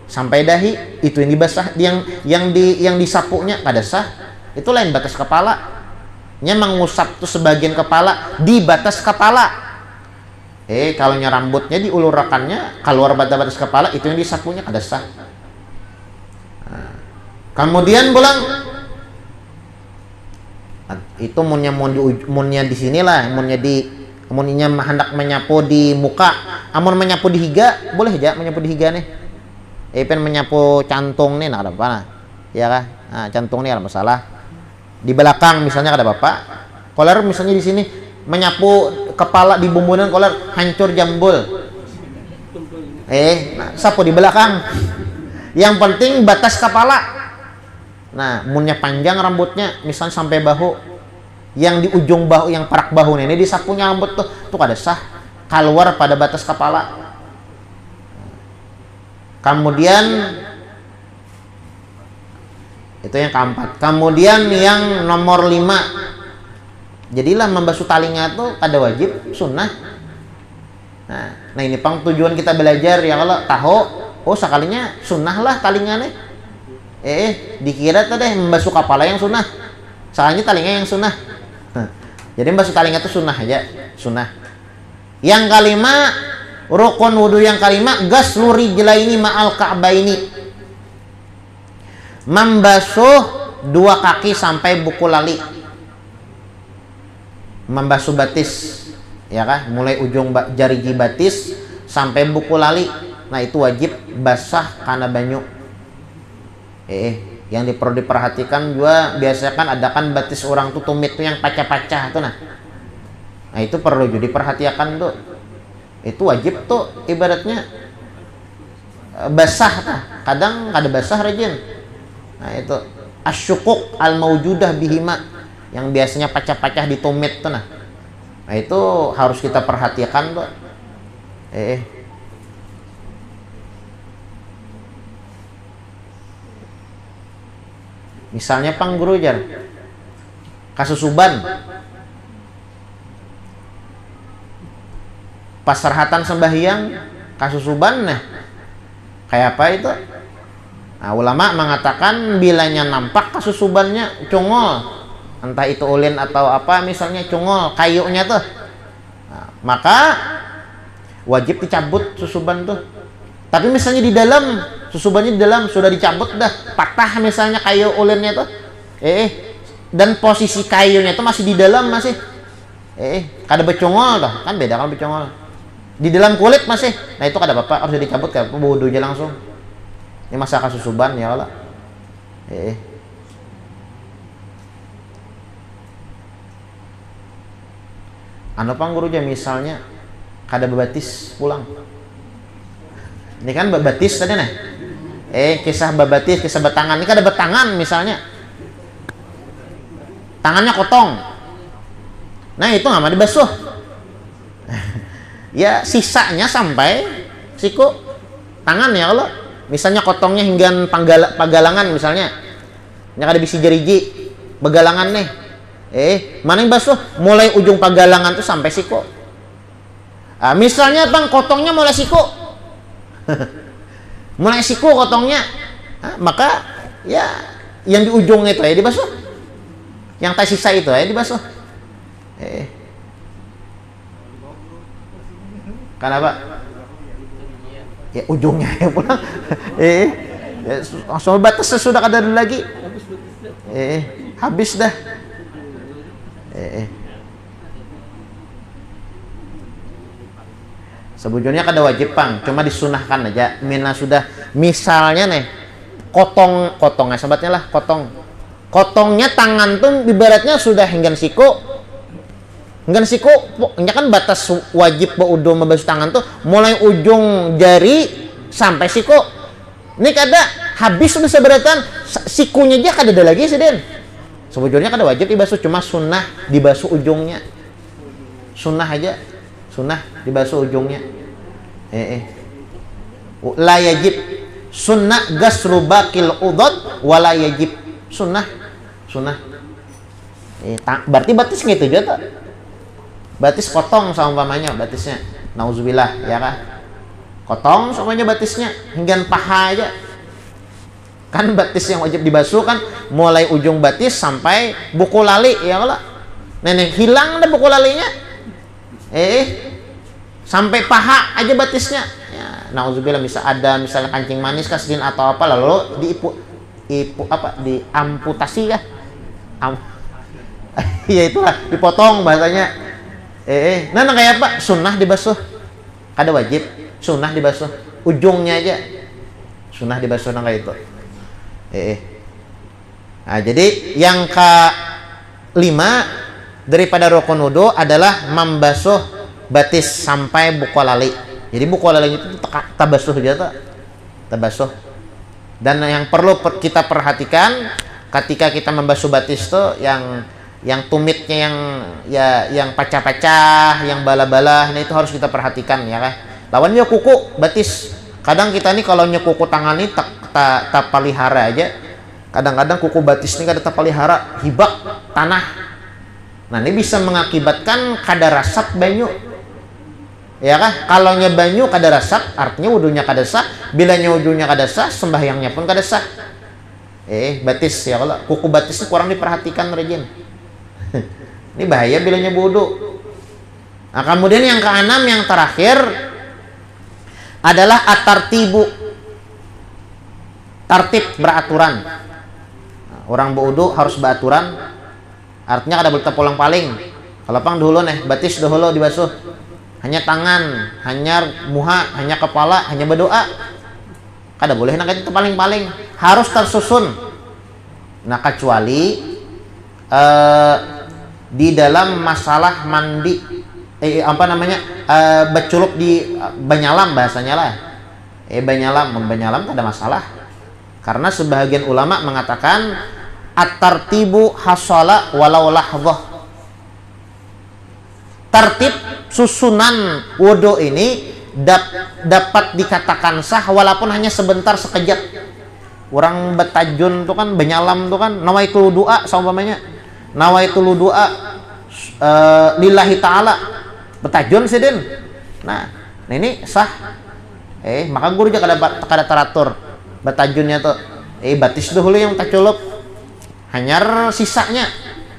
sampai dahi, itu yang dibasah, yang disapunya kada sah. Itu lain batas kepala. Nya mengusap tuh sebagian kepala di batas kepala. Kalau rambutnya diulurakannya keluar batas kepala, itu yang disapunya kada sah. Nah, kemudian pulang itu munnya di sinilah, munnya hendak menyapu di muka, amun menyapu di higa boleh aja menyapu di higa nih. Pen menyapu cantung nih nah ada apa nah? Ya kah? Nah, cantung nih ada masalah. Di belakang misalnya kada apa-apa. Koler misalnya di sini menyapu kepala di bumbunan koler hancur jambul. Nah, sapu di belakang. Yang penting batas kepala. Nah, munnya panjang rambutnya misalnya sampai bahu. Yang di ujung bahu, yang parak bahu ini disapunya rambut tuh kada sah. Keluar pada batas kepala. Kemudian itu yang keempat. Kemudian yang nomor 5, jadilah membasuh talinga itu kada wajib, sunnah. Nah ini pang tujuan kita belajar ya kalau tahu, sekalinya sunnah lah talinganya. Dikira tadi membasuh kepala yang sunnah, soalnya talinga yang sunnah. Jadi membasuh talinga itu sunnah aja, sunnah. Yang kelima, rukun wudu yang kelima, ghuslu rijlaini ma'al ka'baini. Membasuh dua kaki sampai buku lali. Membasuh batis ya kan, mulai ujung jari batis sampai buku lali. Nah itu wajib basah karena banyu. Yang perlu diperhatikan juga, biasanya kan ada kan batis orang tuh tumit tuh yang pacah-pacah tuh nah itu perlu juga diperhatikan tuh. Itu wajib tuh ibaratnya basah tuh. Kadang kada basah rajin. Nah itu asyukuk al maujudah bihima, yang biasanya pacah-pacah di tumit tuh nah itu harus kita perhatikan tuh. Misalnya pang guru jar kasusuban pas serhatan sembahyang kasusuban nah kayak apa itu. Nah, ulama mengatakan bilanya nampak kasusubannya cungol, entah itu ulin atau apa misalnya cungol kayunya tuh, nah, maka wajib dicabut susuban tuh. Tapi misalnya di dalam susubannya di dalam sudah dicabut dah, patah misalnya kayu ulinnya tuh, dan posisi kayunya tuh masih di dalam masih, kada becongol tuh, kan beda kan becongol. Di dalam kulit masih, nah itu kada apa-apa, harus dicabut kan, wudunya langsung. Ini masa kasusuban ya Allah. Anu pang guru aja misalnya kada bebatis pulang. Ini kan bebatis tadi nah. Kisah babatis, kisah batangan. Ini kan ada batangan misalnya. Tangannya kotong. Nah, itu nggak mau dibasuh. Ya, sisanya sampai siku tangan ya Allah. Misalnya kotongnya hingga pagalangan misalnya. Yang ada bisi jeriji, begalangan nih. Mana yang basuh? Mulai ujung pagalangan tuh sampai siku. Misalnya bang, kotongnya mulai siku. Mulai siku kotongnya. Maka ya yang di ujung itu ya dibasuh. Yang tersisa itu ya dibasuh. Kenapa? Ya ujungnya ya pulang. Langsung batas sudah ada lagi. Habis dah. Sebujurnya kada wajib pang, cuma disunahkan aja. Mina sudah misalnya nih kotongnya sahabatnya lah kotongnya tangan tuh ibaratnya sudah hingga siku. Hingga siku, ini kan batas wajib baudo membasuh tangan tuh mulai ujung jari sampai siku. Ini kada habis sudah seberatan sikunya aja kada ada lagi sih Den. Sebujurnya kada wajib dibasuh, cuma sunnah dibasuh ujungnya. Sunnah aja. Sunnah dibasuh ujungnya. La yajib. Sunnah gasru bakil udhad wala yajib. Sunnah. Berarti batis gitu juga tuh. Batis kotong sama umpamanya batisnya. Nauzubillah ya kah? Kotong semuanya batisnya hingga paha aja. Kan batis yang wajib dibasuh kan mulai ujung batis sampai buku lali ya Allah. Nenek hilang dah buku lalinya. Sampai paha aja batisnya. Ya, nauzubillah bisa ada misalnya kancing manis kaslin atau apa lalu diamputasi ya. Ya itulah dipotong bahasanya. Nah kayak apa? Sunnah dibasuh. Kada wajib, sunnah dibasuh. Ujungnya aja. Sunnah dibasuh kayak itu. Nah, jadi yang ke-5 daripada rukun wudu adalah membasuh batis sampai buku lali. Jadi buku lali itu tabasuh aja tabasuh. Dan yang perlu kita perhatikan ketika kita membasuh batis tuh yang tumitnya yang pacah-pacah, yang bala-bala, nah itu harus kita perhatikan ya kan. Lawannya kuku batis. Kadang kita nih kalau kuku tangan ini tak palihara aja. Kadang-kadang kuku batis ini kada tapalihara, hibak tanah. Nah, ini bisa mengakibatkan kada rasap banyu. Ya kah? Kalau banyu kada rasap, artinya wudunya kada sah. Bila wudunya kada sah, sembahyangnya pun kada sah. Batis ya kalau kuku batis ini kurang diperhatikan rejim. Ini bahaya bila wudu. Nah, kemudian yang ke-6 yang terakhir adalah at-tartibu. Tartib beraturan. Nah, orang berwudu harus beraturan. Artinya kada boleh terpulang-paling. Kalau pang dahulu nih, batis dahulu dibasuh. Hanya tangan, hanya muha, hanya kepala, hanya berdoa. Kada boleh nak itu paling-paling. Harus tersusun. Nah, kecuali di dalam masalah mandi bercelup di banyalam bahasanya lah. Banyalam kada masalah. Karena sebagian ulama mengatakan at-tartibu hasala walau lahdhah. Tertib susunan wudu ini dapat dikatakan sah walaupun hanya sebentar sekejap. Orang betajun tuh kan banyalam tuh kan nawaitul du'a saumpamanya. Nawaitul du'a lillahi ta'ala. Betajun sih Den. Nah, ini sah. Maka guru juga kada teratur betajunnya tuh. Batis dahulu yang tercelup. Hanyar sisanya.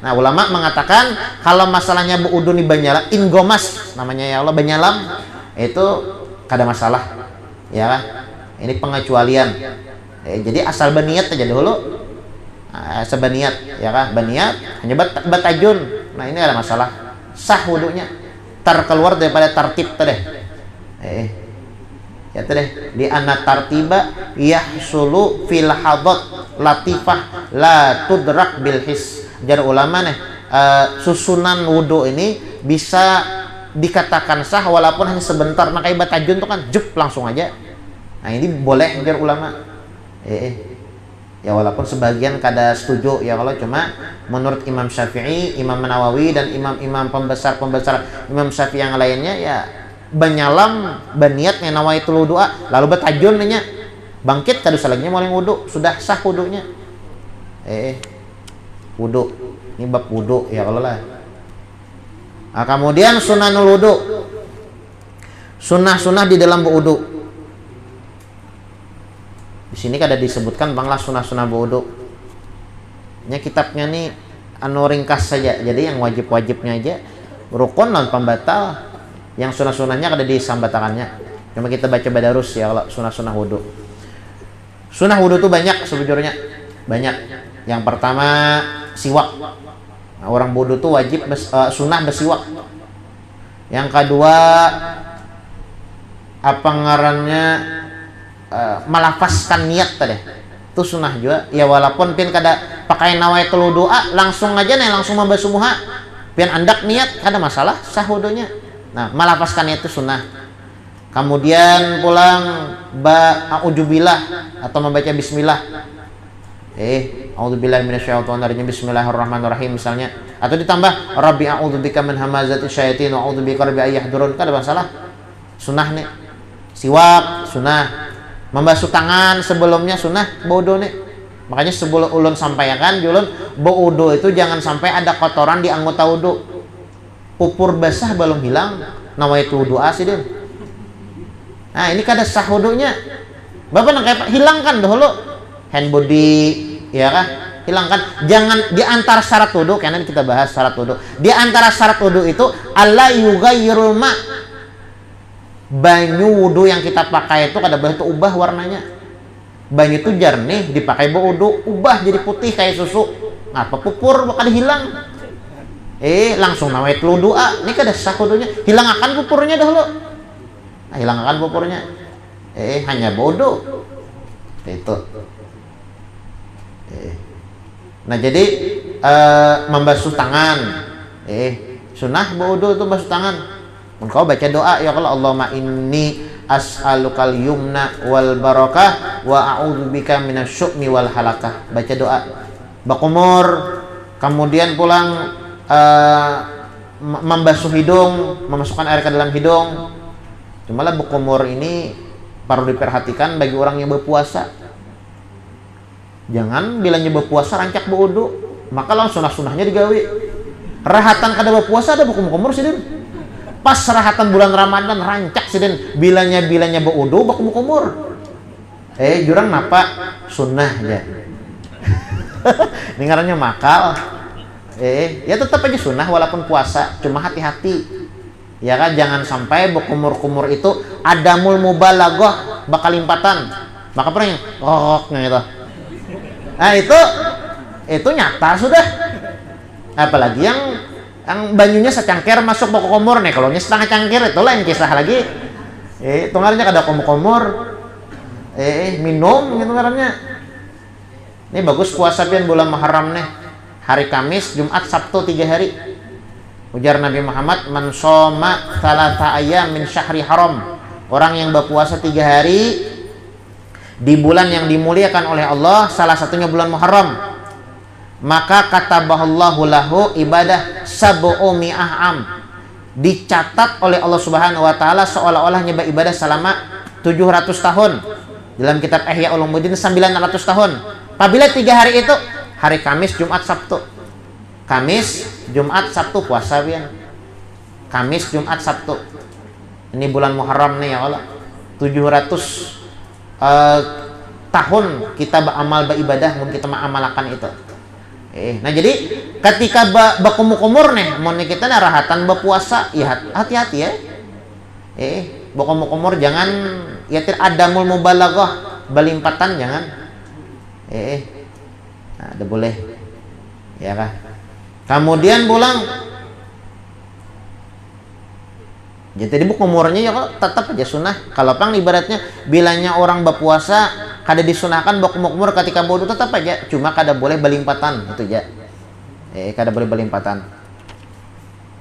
Nah, ulama mengatakan kalau masalahnya wudu di banyalam ingomas namanya ya Allah banyalam itu kada masalah. Ya. Ini pengecualian. Jadi asal baniat aja dulu. Asal baniat ya kan? Baniat hanya batajun. Nah, ini ada masalah. Sah wudunya. Terkeluar daripada tartib tadi. Ya tadi di anna tartiba yahsulu fil hadat latifah la tudrak bil his. Jar ulama nih susunan wudu ini bisa dikatakan sah walaupun hanya sebentar. Nah, kayak batajun tuh kan jup langsung aja. Nah, ini boleh jar ulama. Ya walaupun sebagian kada setuju ya kalau cuma menurut Imam Syafi'i, Imam Nawawi dan imam-imam pembesar Imam Syafi'i yang lainnya ya banyalam baniat nawaitul wudu'a lalu betajun nya bangkit kada salahnya mulai wudu sudah sah wudunya. Wudu ini bab wudu ya kalau lah. Nah, kemudian sunanul wudu. Sunnah-sunnah di dalam wudu. Di sini kada disebutkan banglah sunah-sunah wudu. Nya kitabnya nih anu ringkas saja. Jadi yang wajib-wajibnya aja rukun non pembatal. Yang sunah-sunahnya kada disambatakannya. Cuma kita baca badarus ya kalau sunah-sunah wudu. Sunah wudu itu banyak sebujurnya. Banyak. Yang pertama siwak. Nah, orang wudu tuh wajib sunah bersiwak. Yang kedua apa ngarannya melafazkan niat tadi itu sunnah juga ya walaupun pian kada pakai nawaitul wudu'a langsung aja nih langsung membasuh muha pian andak niat kada masalah sah wudunya. Nah melafazkan niat itu sunnah. Kemudian pulang a'udzubillah atau membaca bismillah a'udzubillahi minasyaitonir bismillahirrahmanirrahim misalnya atau ditambah rabbi a'udzubika min hamazati syayatin wa a'udzubika rabbi ayahdurun kada masalah sunnah nih. Siwak sunnah. Membasuh tangan sebelumnya sunnah wudu nih. Makanya sebelum ulun sampaikan julun wudu itu jangan sampai ada kotoran di anggota wudu. Pupur basah belum hilang nawaitul wudu asidin. Nah, ini kada sah wudunya. Bapak nang kayak hilangkan dahulu hand body ya kah? Hilangkan. Jangan di antara syarat wudu karena kita bahas syarat wudu. Di antara syarat wudu itu alla yughayyirul ma. Banyu wudu yang kita pakai itu kada boleh tuh ubah warnanya. Banyu itu jernih dipakai wudu ubah jadi putih kayak susu. Ngapa pupur bakal hilang? Langsung nawaitul wudu'a. Ini kada sah wudunya. Hilangkan pupurnya dahulu. Nah, hilangkan pupurnya. Hanya wudu. Itu. Nah, jadi membasuh tangan. Sunnah wudu itu basuh tangan. Engkau baca doa ya kalau Allahumma inni as'alukal yumna wal barakah wa a'udzubika minasyu'mi wal halakah. Baca doa bakumur, kemudian pulang membasuh hidung, memasukkan air ke dalam hidung. Cuma lah bakumur ini perlu diperhatikan bagi orang yang berpuasa. Jangan bilanya berpuasa rancak berwudu, maka langsung sunah-sunahnya digawe. Rahatan kada berpuasa ada bakumur sih din. Pas serahatan bulan Ramadan rancak sidin bilanya berwudu bak kumur. Jurang napa sunnah aja. Ini ngarannya makal. Ya tetap aja sunnah walaupun puasa, cuma hati-hati. Ya kan jangan sampai berkumur-kumur itu adamul mubalaghah bakal limpatan. Maka pernah yang gitu. Nah itu nyata sudah. Apalagi yang banyunya secangkir masuk bak kumur nih, kalau nya setengah cangkir itu lain kisah lagi. Itu ngarannya kada kumur. Minum gitu ngarannya. Ini bagus puasa pian bulan Muharram nih. Hari Kamis, Jumat, Sabtu 3 hari. Ujar Nabi Muhammad, "Man shoma thalatha ayyam min syahri haram." Orang yang berpuasa 3 hari di bulan yang dimuliakan oleh Allah, salah satunya bulan Muharram. Maka katabahallahu lahu ibadah sab'u mi'ah am. Dicatat oleh Allah Subhanahu wa taala seolah-olahnya beribadah selama 700 tahun. Dalam kitab Ihya Ulumuddin 900 tahun. Apabila 3 hari itu hari Kamis, Jumat, Sabtu. Kamis, Jumat, Sabtu puasa pian. Kamis, Jumat, Sabtu. Ini bulan Muharram nih ya Allah. 700 tahun kita beramal beribadah mun kita mengamalkan itu. Nah jadi ketika bakumur-kumur nih mun kita rahatan berpuasa ya hati-hati ya. Bakumur-kumur jangan ya adamul mubalaghah balimpatan jangan. Nah, ada boleh. Ya kah? Kemudian pulang. Jadi bukumurnya ya kok tetap aja sunnah. Kalau pang ibaratnya bilanya orang berpuasa kada disunahkan bakumur ketika wudu tetap aja, cuma kada boleh balimpatan itu aja. Kada boleh balimpatan.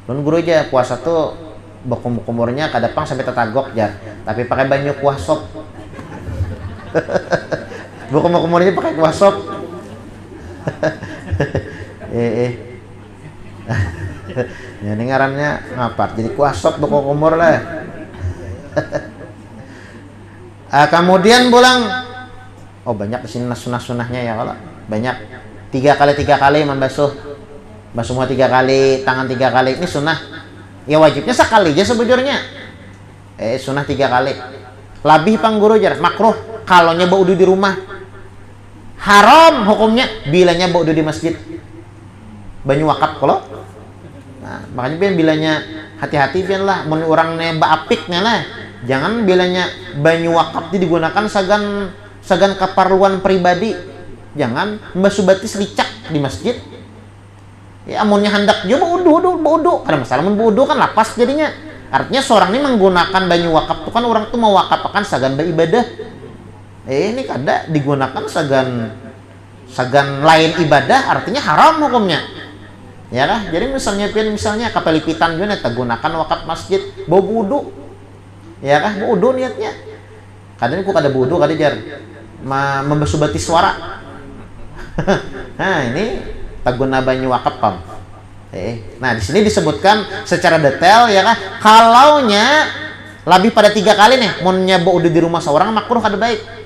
Nun guru aja puasa tuh bakumurnya kada pang sampai tetagok aja, tapi pakai banyu kuah sop. Bu kumur ini pakai kuah sop. Ya ini ngarannya ngapat jadi kuah sop bu kumur lah. Kemudian pulang, oh banyak di sini sunah-sunahnya ya kalau banyak 3 kali membasuh semua 3 kali, tangan 3 kali ini sunnah. Ya wajibnya sekali aja sebujurnya. Sunnah 3 kali. Labih pangguru jar makruh kalau nya baudu di rumah. Haram hukumnya bilanya baudu di masjid. Banyu wakaf kalau. Nah, makanya pian bilanya hati-hati pian lah mun urang ne baapiknya lah. Jangan bilanya banyu wakaf digunakan sagan keperluan pribadi. Jangan membasuh batis licak di masjid. Ya amunnya hendak juga baudu. Karena masalah mun baudu kan lapas jadinya. Artinya seorang ini menggunakan banyu wakaf itu kan orang tuh mau wakafkan sagan beribadah. Ini kada digunakan sagan lain ibadah, artinya haram hukumnya. Ya lah, jadi misalnya kapelipitan juga nih gunakan wakaf masjid bau wudu. Ya kah, bau wudu niatnya. Kadang ku kada wudu kada jar membasuh batis suara. Nah, ini taguna banyu wakaf pam. Nah, di sini disebutkan secara detail ya kah, kalaunya lebih pada 3 kali nih, munnya bau wudu di rumah seorang makruh kada baik.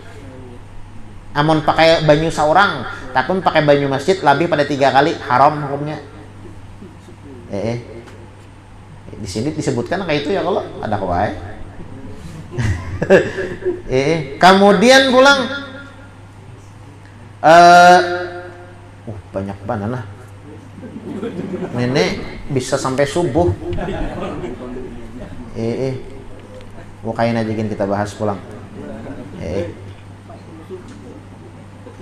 Amun pakai banyu seorang, tapi pakai banyu masjid lebih pada 3 kali haram hukumnya. Di sini disebutkan kayak itu ya kalau ada kuai. Kemudian pulang banyak banana. Nenek bisa sampai subuh. Bukain aja kita bahas pulang.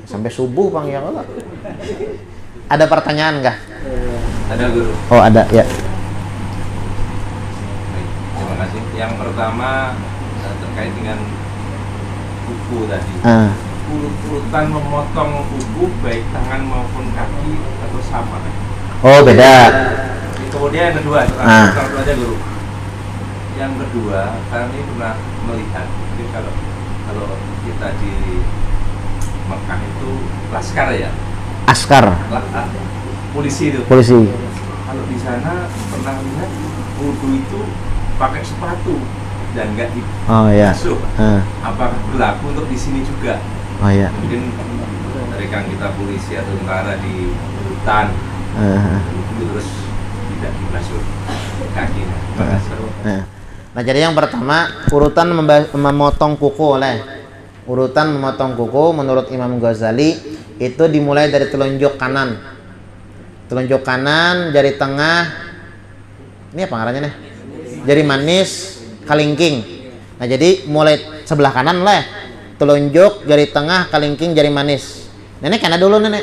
Sampai subuh Bang ya kalau. Ada pertanyaan enggak? Ada guru. Oh ada ya. Baik, terima kasih. Yang pertama terkait dengan kuku tadi. Urutan memotong kuku baik tangan maupun kaki atau sama? Oh beda. Kemudian yang kedua, satu aja guru. Yang kedua, kami pernah melihat, jadi kalau kita di Mekah itu laskar ya. Askar. Polisi itu. Polisi. Kalau di sana pernah lihat wudu itu pakai sepatu dan nggak dibasuh. Apakah berlaku untuk di sini juga? Oh iya. Mungkin rekan kita polisi atau tentara di hutan terus tidak dibasuh kakinya. Terima kasih. Nah jadi yang pertama urutan memotong kuku urutan memotong kuku menurut Imam Ghazali itu dimulai dari telunjuk kanan, jari tengah, ini apa ngarannya nih? Jari manis, kalingking. Nah jadi mulai sebelah kanan telunjuk, jari tengah, kalingking, jari manis. Nenek kena dulu nenek.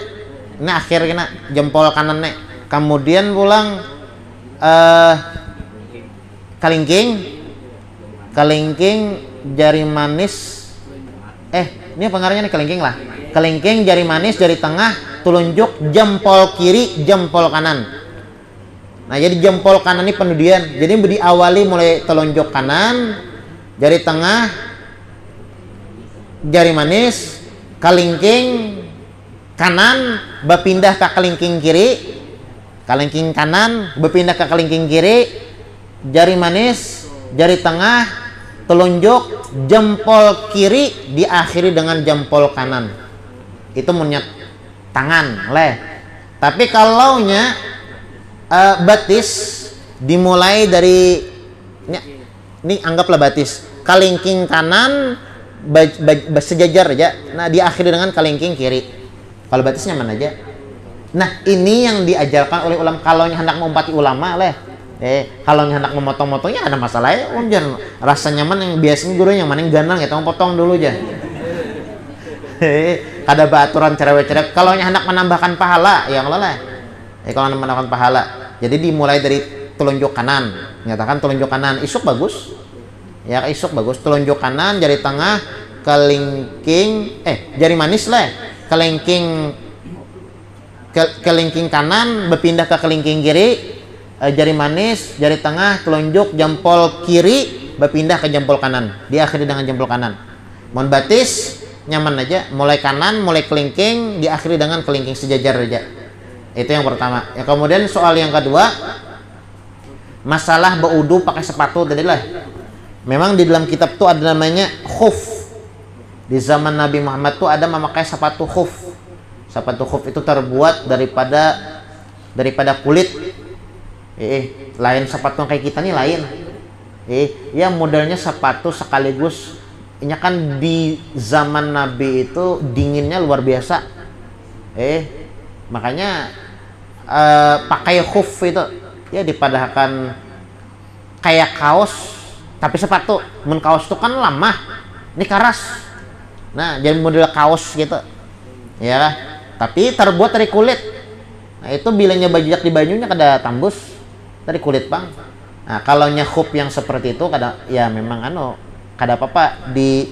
Ini akhir kena jempol kanan nek. Kemudian pulang kalingking, jari manis. Ini apa ngarannya nih kalingking lah. Kelingking, jari manis, jari tengah, telunjuk, jempol kiri, jempol kanan. Nah, jadi jempol kanan ini penundian. Jadi diawali mulai telunjuk kanan, jari tengah, jari manis, kelingking kanan, berpindah ke kelingking kiri, kelingking kanan, berpindah ke kelingking kiri, jari manis, jari tengah, telunjuk, jempol kiri, diakhiri dengan jempol kanan. Itu munyat tangan tapi kalaunya batis dimulai dari ini anggaplah batis kalingking kanan sejajar aja, nah diakhiri dengan kalingking kiri. Kalau batisnya mana aja. Nah ini yang diajarkan oleh ulama kalaunya hendak mengumpati ulama kalaunya hendak memotong-motongnya ada masalah ya rasa nyaman yang biasanya guru yang mana yang ganang ya potong dulu aja. Ada aturan cerewet-cerewet kalau hendak menambahkan pahala ya kalau menambahkan pahala jadi dimulai dari telunjuk kanan, nyatakan telunjuk kanan isuk bagus telunjuk kanan, jari tengah, kelingking jari manis kelingking kanan berpindah ke kelingking kiri, jari manis, jari tengah, telunjuk, jempol kiri berpindah ke jempol kanan, diakhiri dengan jempol kanan. Mohon batis nyaman aja, mulai kanan, mulai kelingking, diakhiri dengan kelingking sejajar aja. Itu yang pertama. Ya, kemudian soal yang kedua, masalah berwudu pakai sepatu tadi lah. Memang di dalam kitab tuh ada namanya khuf. Di zaman Nabi Muhammad tuh ada memakai sepatu khuf. Sepatu khuf itu terbuat daripada kulit. Lain sepatu kayak kita nih lain. Ya modelnya sepatu sekaligus. Ini kan di zaman Nabi itu dinginnya luar biasa. Makanya pakai khuf itu ya dipadahkan kayak kaos tapi sepatu. Mun kaos itu kan lemah, ini karas. Nah, jadi model kaos gitu. Ya, tapi terbuat dari kulit. Nah, itu bilanya bajak di bajunya kada tambus dari kulit, Bang. Nah, kalau khuf yang seperti itu kada ya memang kada apa-apa di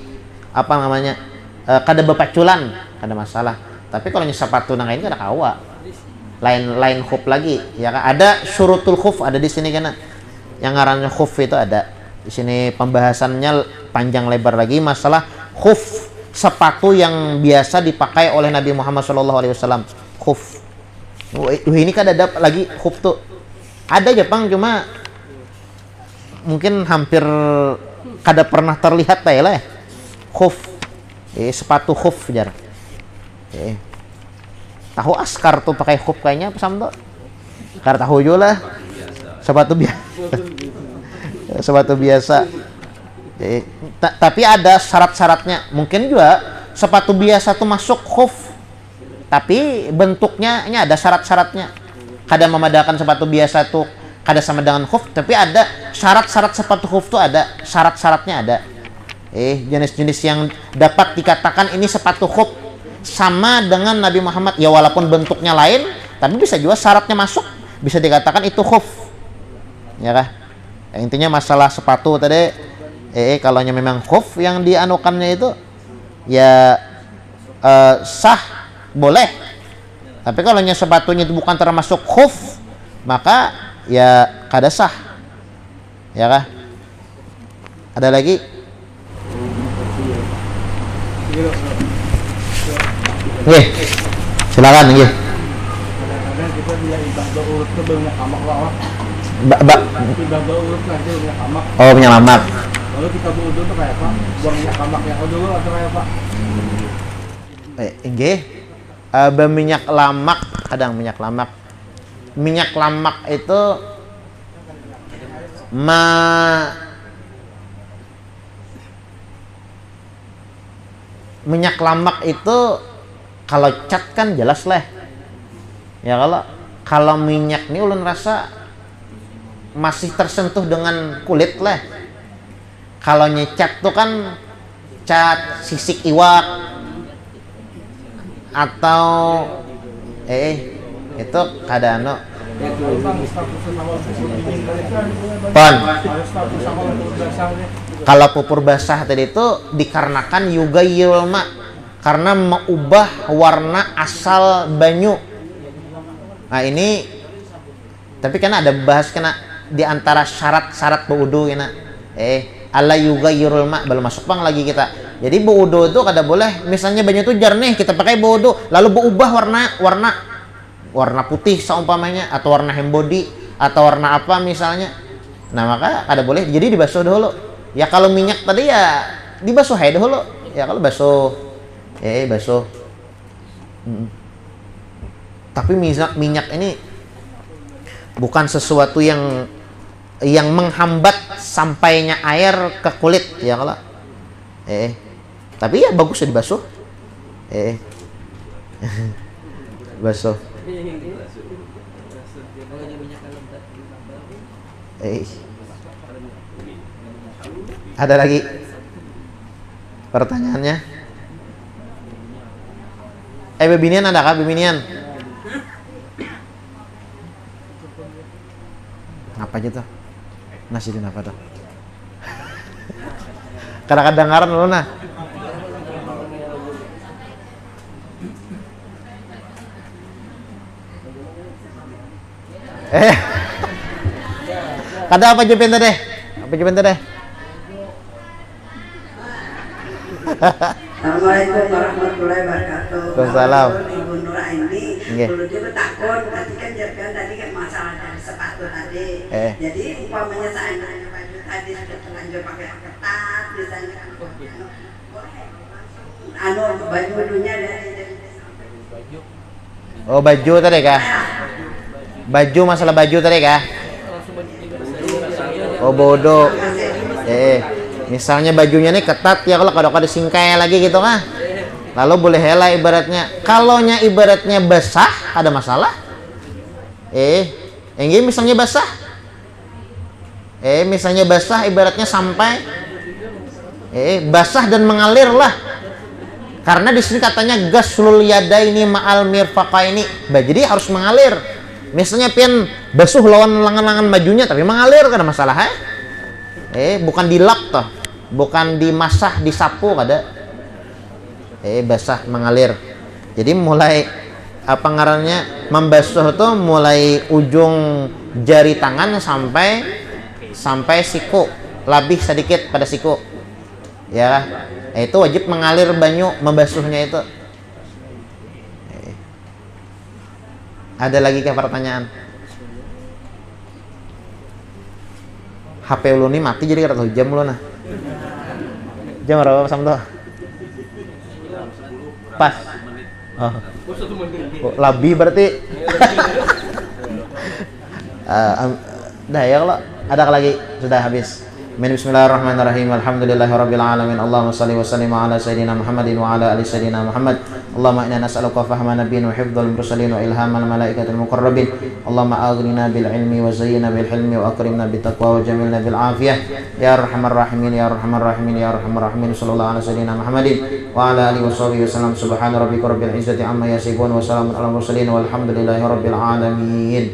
apa namanya? Kada bepaculan, kada masalah. Tapi kalau sepatu nang lain kada kawa. Lain khuf lagi. Ya kan ada syurutul khuf ada di sini kan. Yang ngarannya khuf itu ada. Di sini pembahasannya panjang lebar lagi masalah khuf, sepatu yang biasa dipakai oleh Nabi Muhammad SAW. Khuf. Ini kan ada lagi khuf tuh. Ada aja, Bang, cuma mungkin hampir kada pernah terlihat lah. Khuf. Sepatu khuf jar. Tahu askar tuh pakai khuf kayaknya apa sama tuh? Kada tahu juga lah. Sepatu biasa. Sepatu biasa. Tapi ada syarat-syaratnya. Mungkin juga sepatu biasa tuh masuk khuf. Tapi bentuknya ini ada syarat-syaratnya. Kada memadakan sepatu biasa tuh kada sama dengan khuf, tapi ada syarat-syarat sepatu khuf tuh ada, syarat-syaratnya ada. Jenis-jenis yang dapat dikatakan ini sepatu khuf sama dengan Nabi Muhammad. Ya walaupun bentuknya lain, tapi bisa juga syaratnya masuk, bisa dikatakan itu khuf. Ya kah? Intinya masalah sepatu tadi kalau memang khuf yang dianukannya itu ya sah boleh. Tapi kalau sepatunya itu bukan termasuk khuf, maka ya kada sah. Ya kah? Ada lagi? Nggih. Silakan nggih. Kadang-kadang kita bila ibadah urut ke banyak amak lah. Ibadah urut nanti banyak amak. Oh, punya lamak. Lalu kita berwudu tuh kayak apa? Buang minyak amak yang dulu atau kayak apa? Nggih. Minyak lamak, kadang minyak lamak. Minyak lamak itu minyak lamak itu kalau cat kan jelas lah. Ya kalau minyak ini ulun rasa masih tersentuh dengan kulit lah. Kalau nyecat tuh kan cat sisik iwak atau itu kada Pon. Kalau pupur basah tadi itu dikarenakan yugayyirul ma, karena mengubah warna asal banyu. Nah ini tapi kan ada bahas kena di antara syarat-syarat berwudu kena ala yugayyirul ma, belum masuk Bang lagi kita. Jadi berwudu itu kada boleh misalnya banyu itu jernih kita pakai berwudu lalu berubah warna putih seumpamanya atau warna hembody atau warna apa misalnya. Nah maka kada boleh, jadi dibasuh dulu. Ya kalau minyak tadi ya dibasuh aja dulu. Ya kalau basuh basuh. Tapi minyak ini bukan sesuatu yang menghambat sampainya air ke kulit ya kalau. Tapi ya bagus ya dibasuh. Basuh. Ada lagi pertanyaannya? Bebinian ada kah bebinian? Apa aja tuh? Nasihin apa tuh? Kadang-kadang ngaran lu nah. Kada apa jepin tadi? Apa jepin tadi? Assalamualaikum warahmatullahi wabarakatuh. Waalaikumsalam. Ibu Nur Aini, Nggih. dulu dia bertakun, tadi kan jangan tadi kan masalah dari sepatu tadi. Jadi umpamanya saya nanya baju tadi sudah terlanjur pakai ketat, misalnya kan boleh langsung baju dulunya dari Oh, baju tadi kah? Baju, masalah baju tadi kah? Oh, bodoh. Misalnya bajunya nih ketat ya, kalau ada singkai lagi gitu kah? Lalu boleh hela ibaratnya. Kalaunya ibaratnya basah, ada masalah? Ini misalnya basah. Misalnya basah ibaratnya sampai basah dan mengalir lah. Karena di sini katanya gaslul yadaini ma'al mirfaqaini. Jadi harus mengalir. Misalnya pian basuh lawan lengan-lengan bajunya tapi mengalir, kan ada masalah bukan dilap toh, bukan dimasah, disapu kada. Basah mengalir. Jadi mulai apa ngarannya membasuh tuh mulai ujung jari tangan sampai siku, lebih sedikit pada siku. Ya, itu wajib mengalir banyu membasuhnya itu. Ada lagi ke pertanyaan? HP lu nih mati jadi kata jam lu nah. Jam berapa Sam tuh? Pas. Oh, lebih berarti. Dah ya, kalau ada lagi sudah habis. Bismillahirrahmanirrahim. Alhamdulillahirabbil alamin. Allahumma shalli wa sallim ala sayyidina Muhammadin wa ala ali sayyidina Muhammad. Allahumma inna nas'aluka fahma nabiyyin wa hifdzal mursalin wa ilhamal malaikatil muqarrabin. Allahumma aghnina bil ilmi wa zayyina bil hilmi wa akrimna bit taqwa wa jamilna bil afiyah. Ya arhamar rahimin ya arhamar rahimin ya arhamar rahimin. Sallallahu ala sayyidina Muhammadin wa ala alihi washabihi wasallam. Subhana rabbika rabbil izzati amma yasifun wa salamun alal mursalin walhamdulillahi rabbil alamin.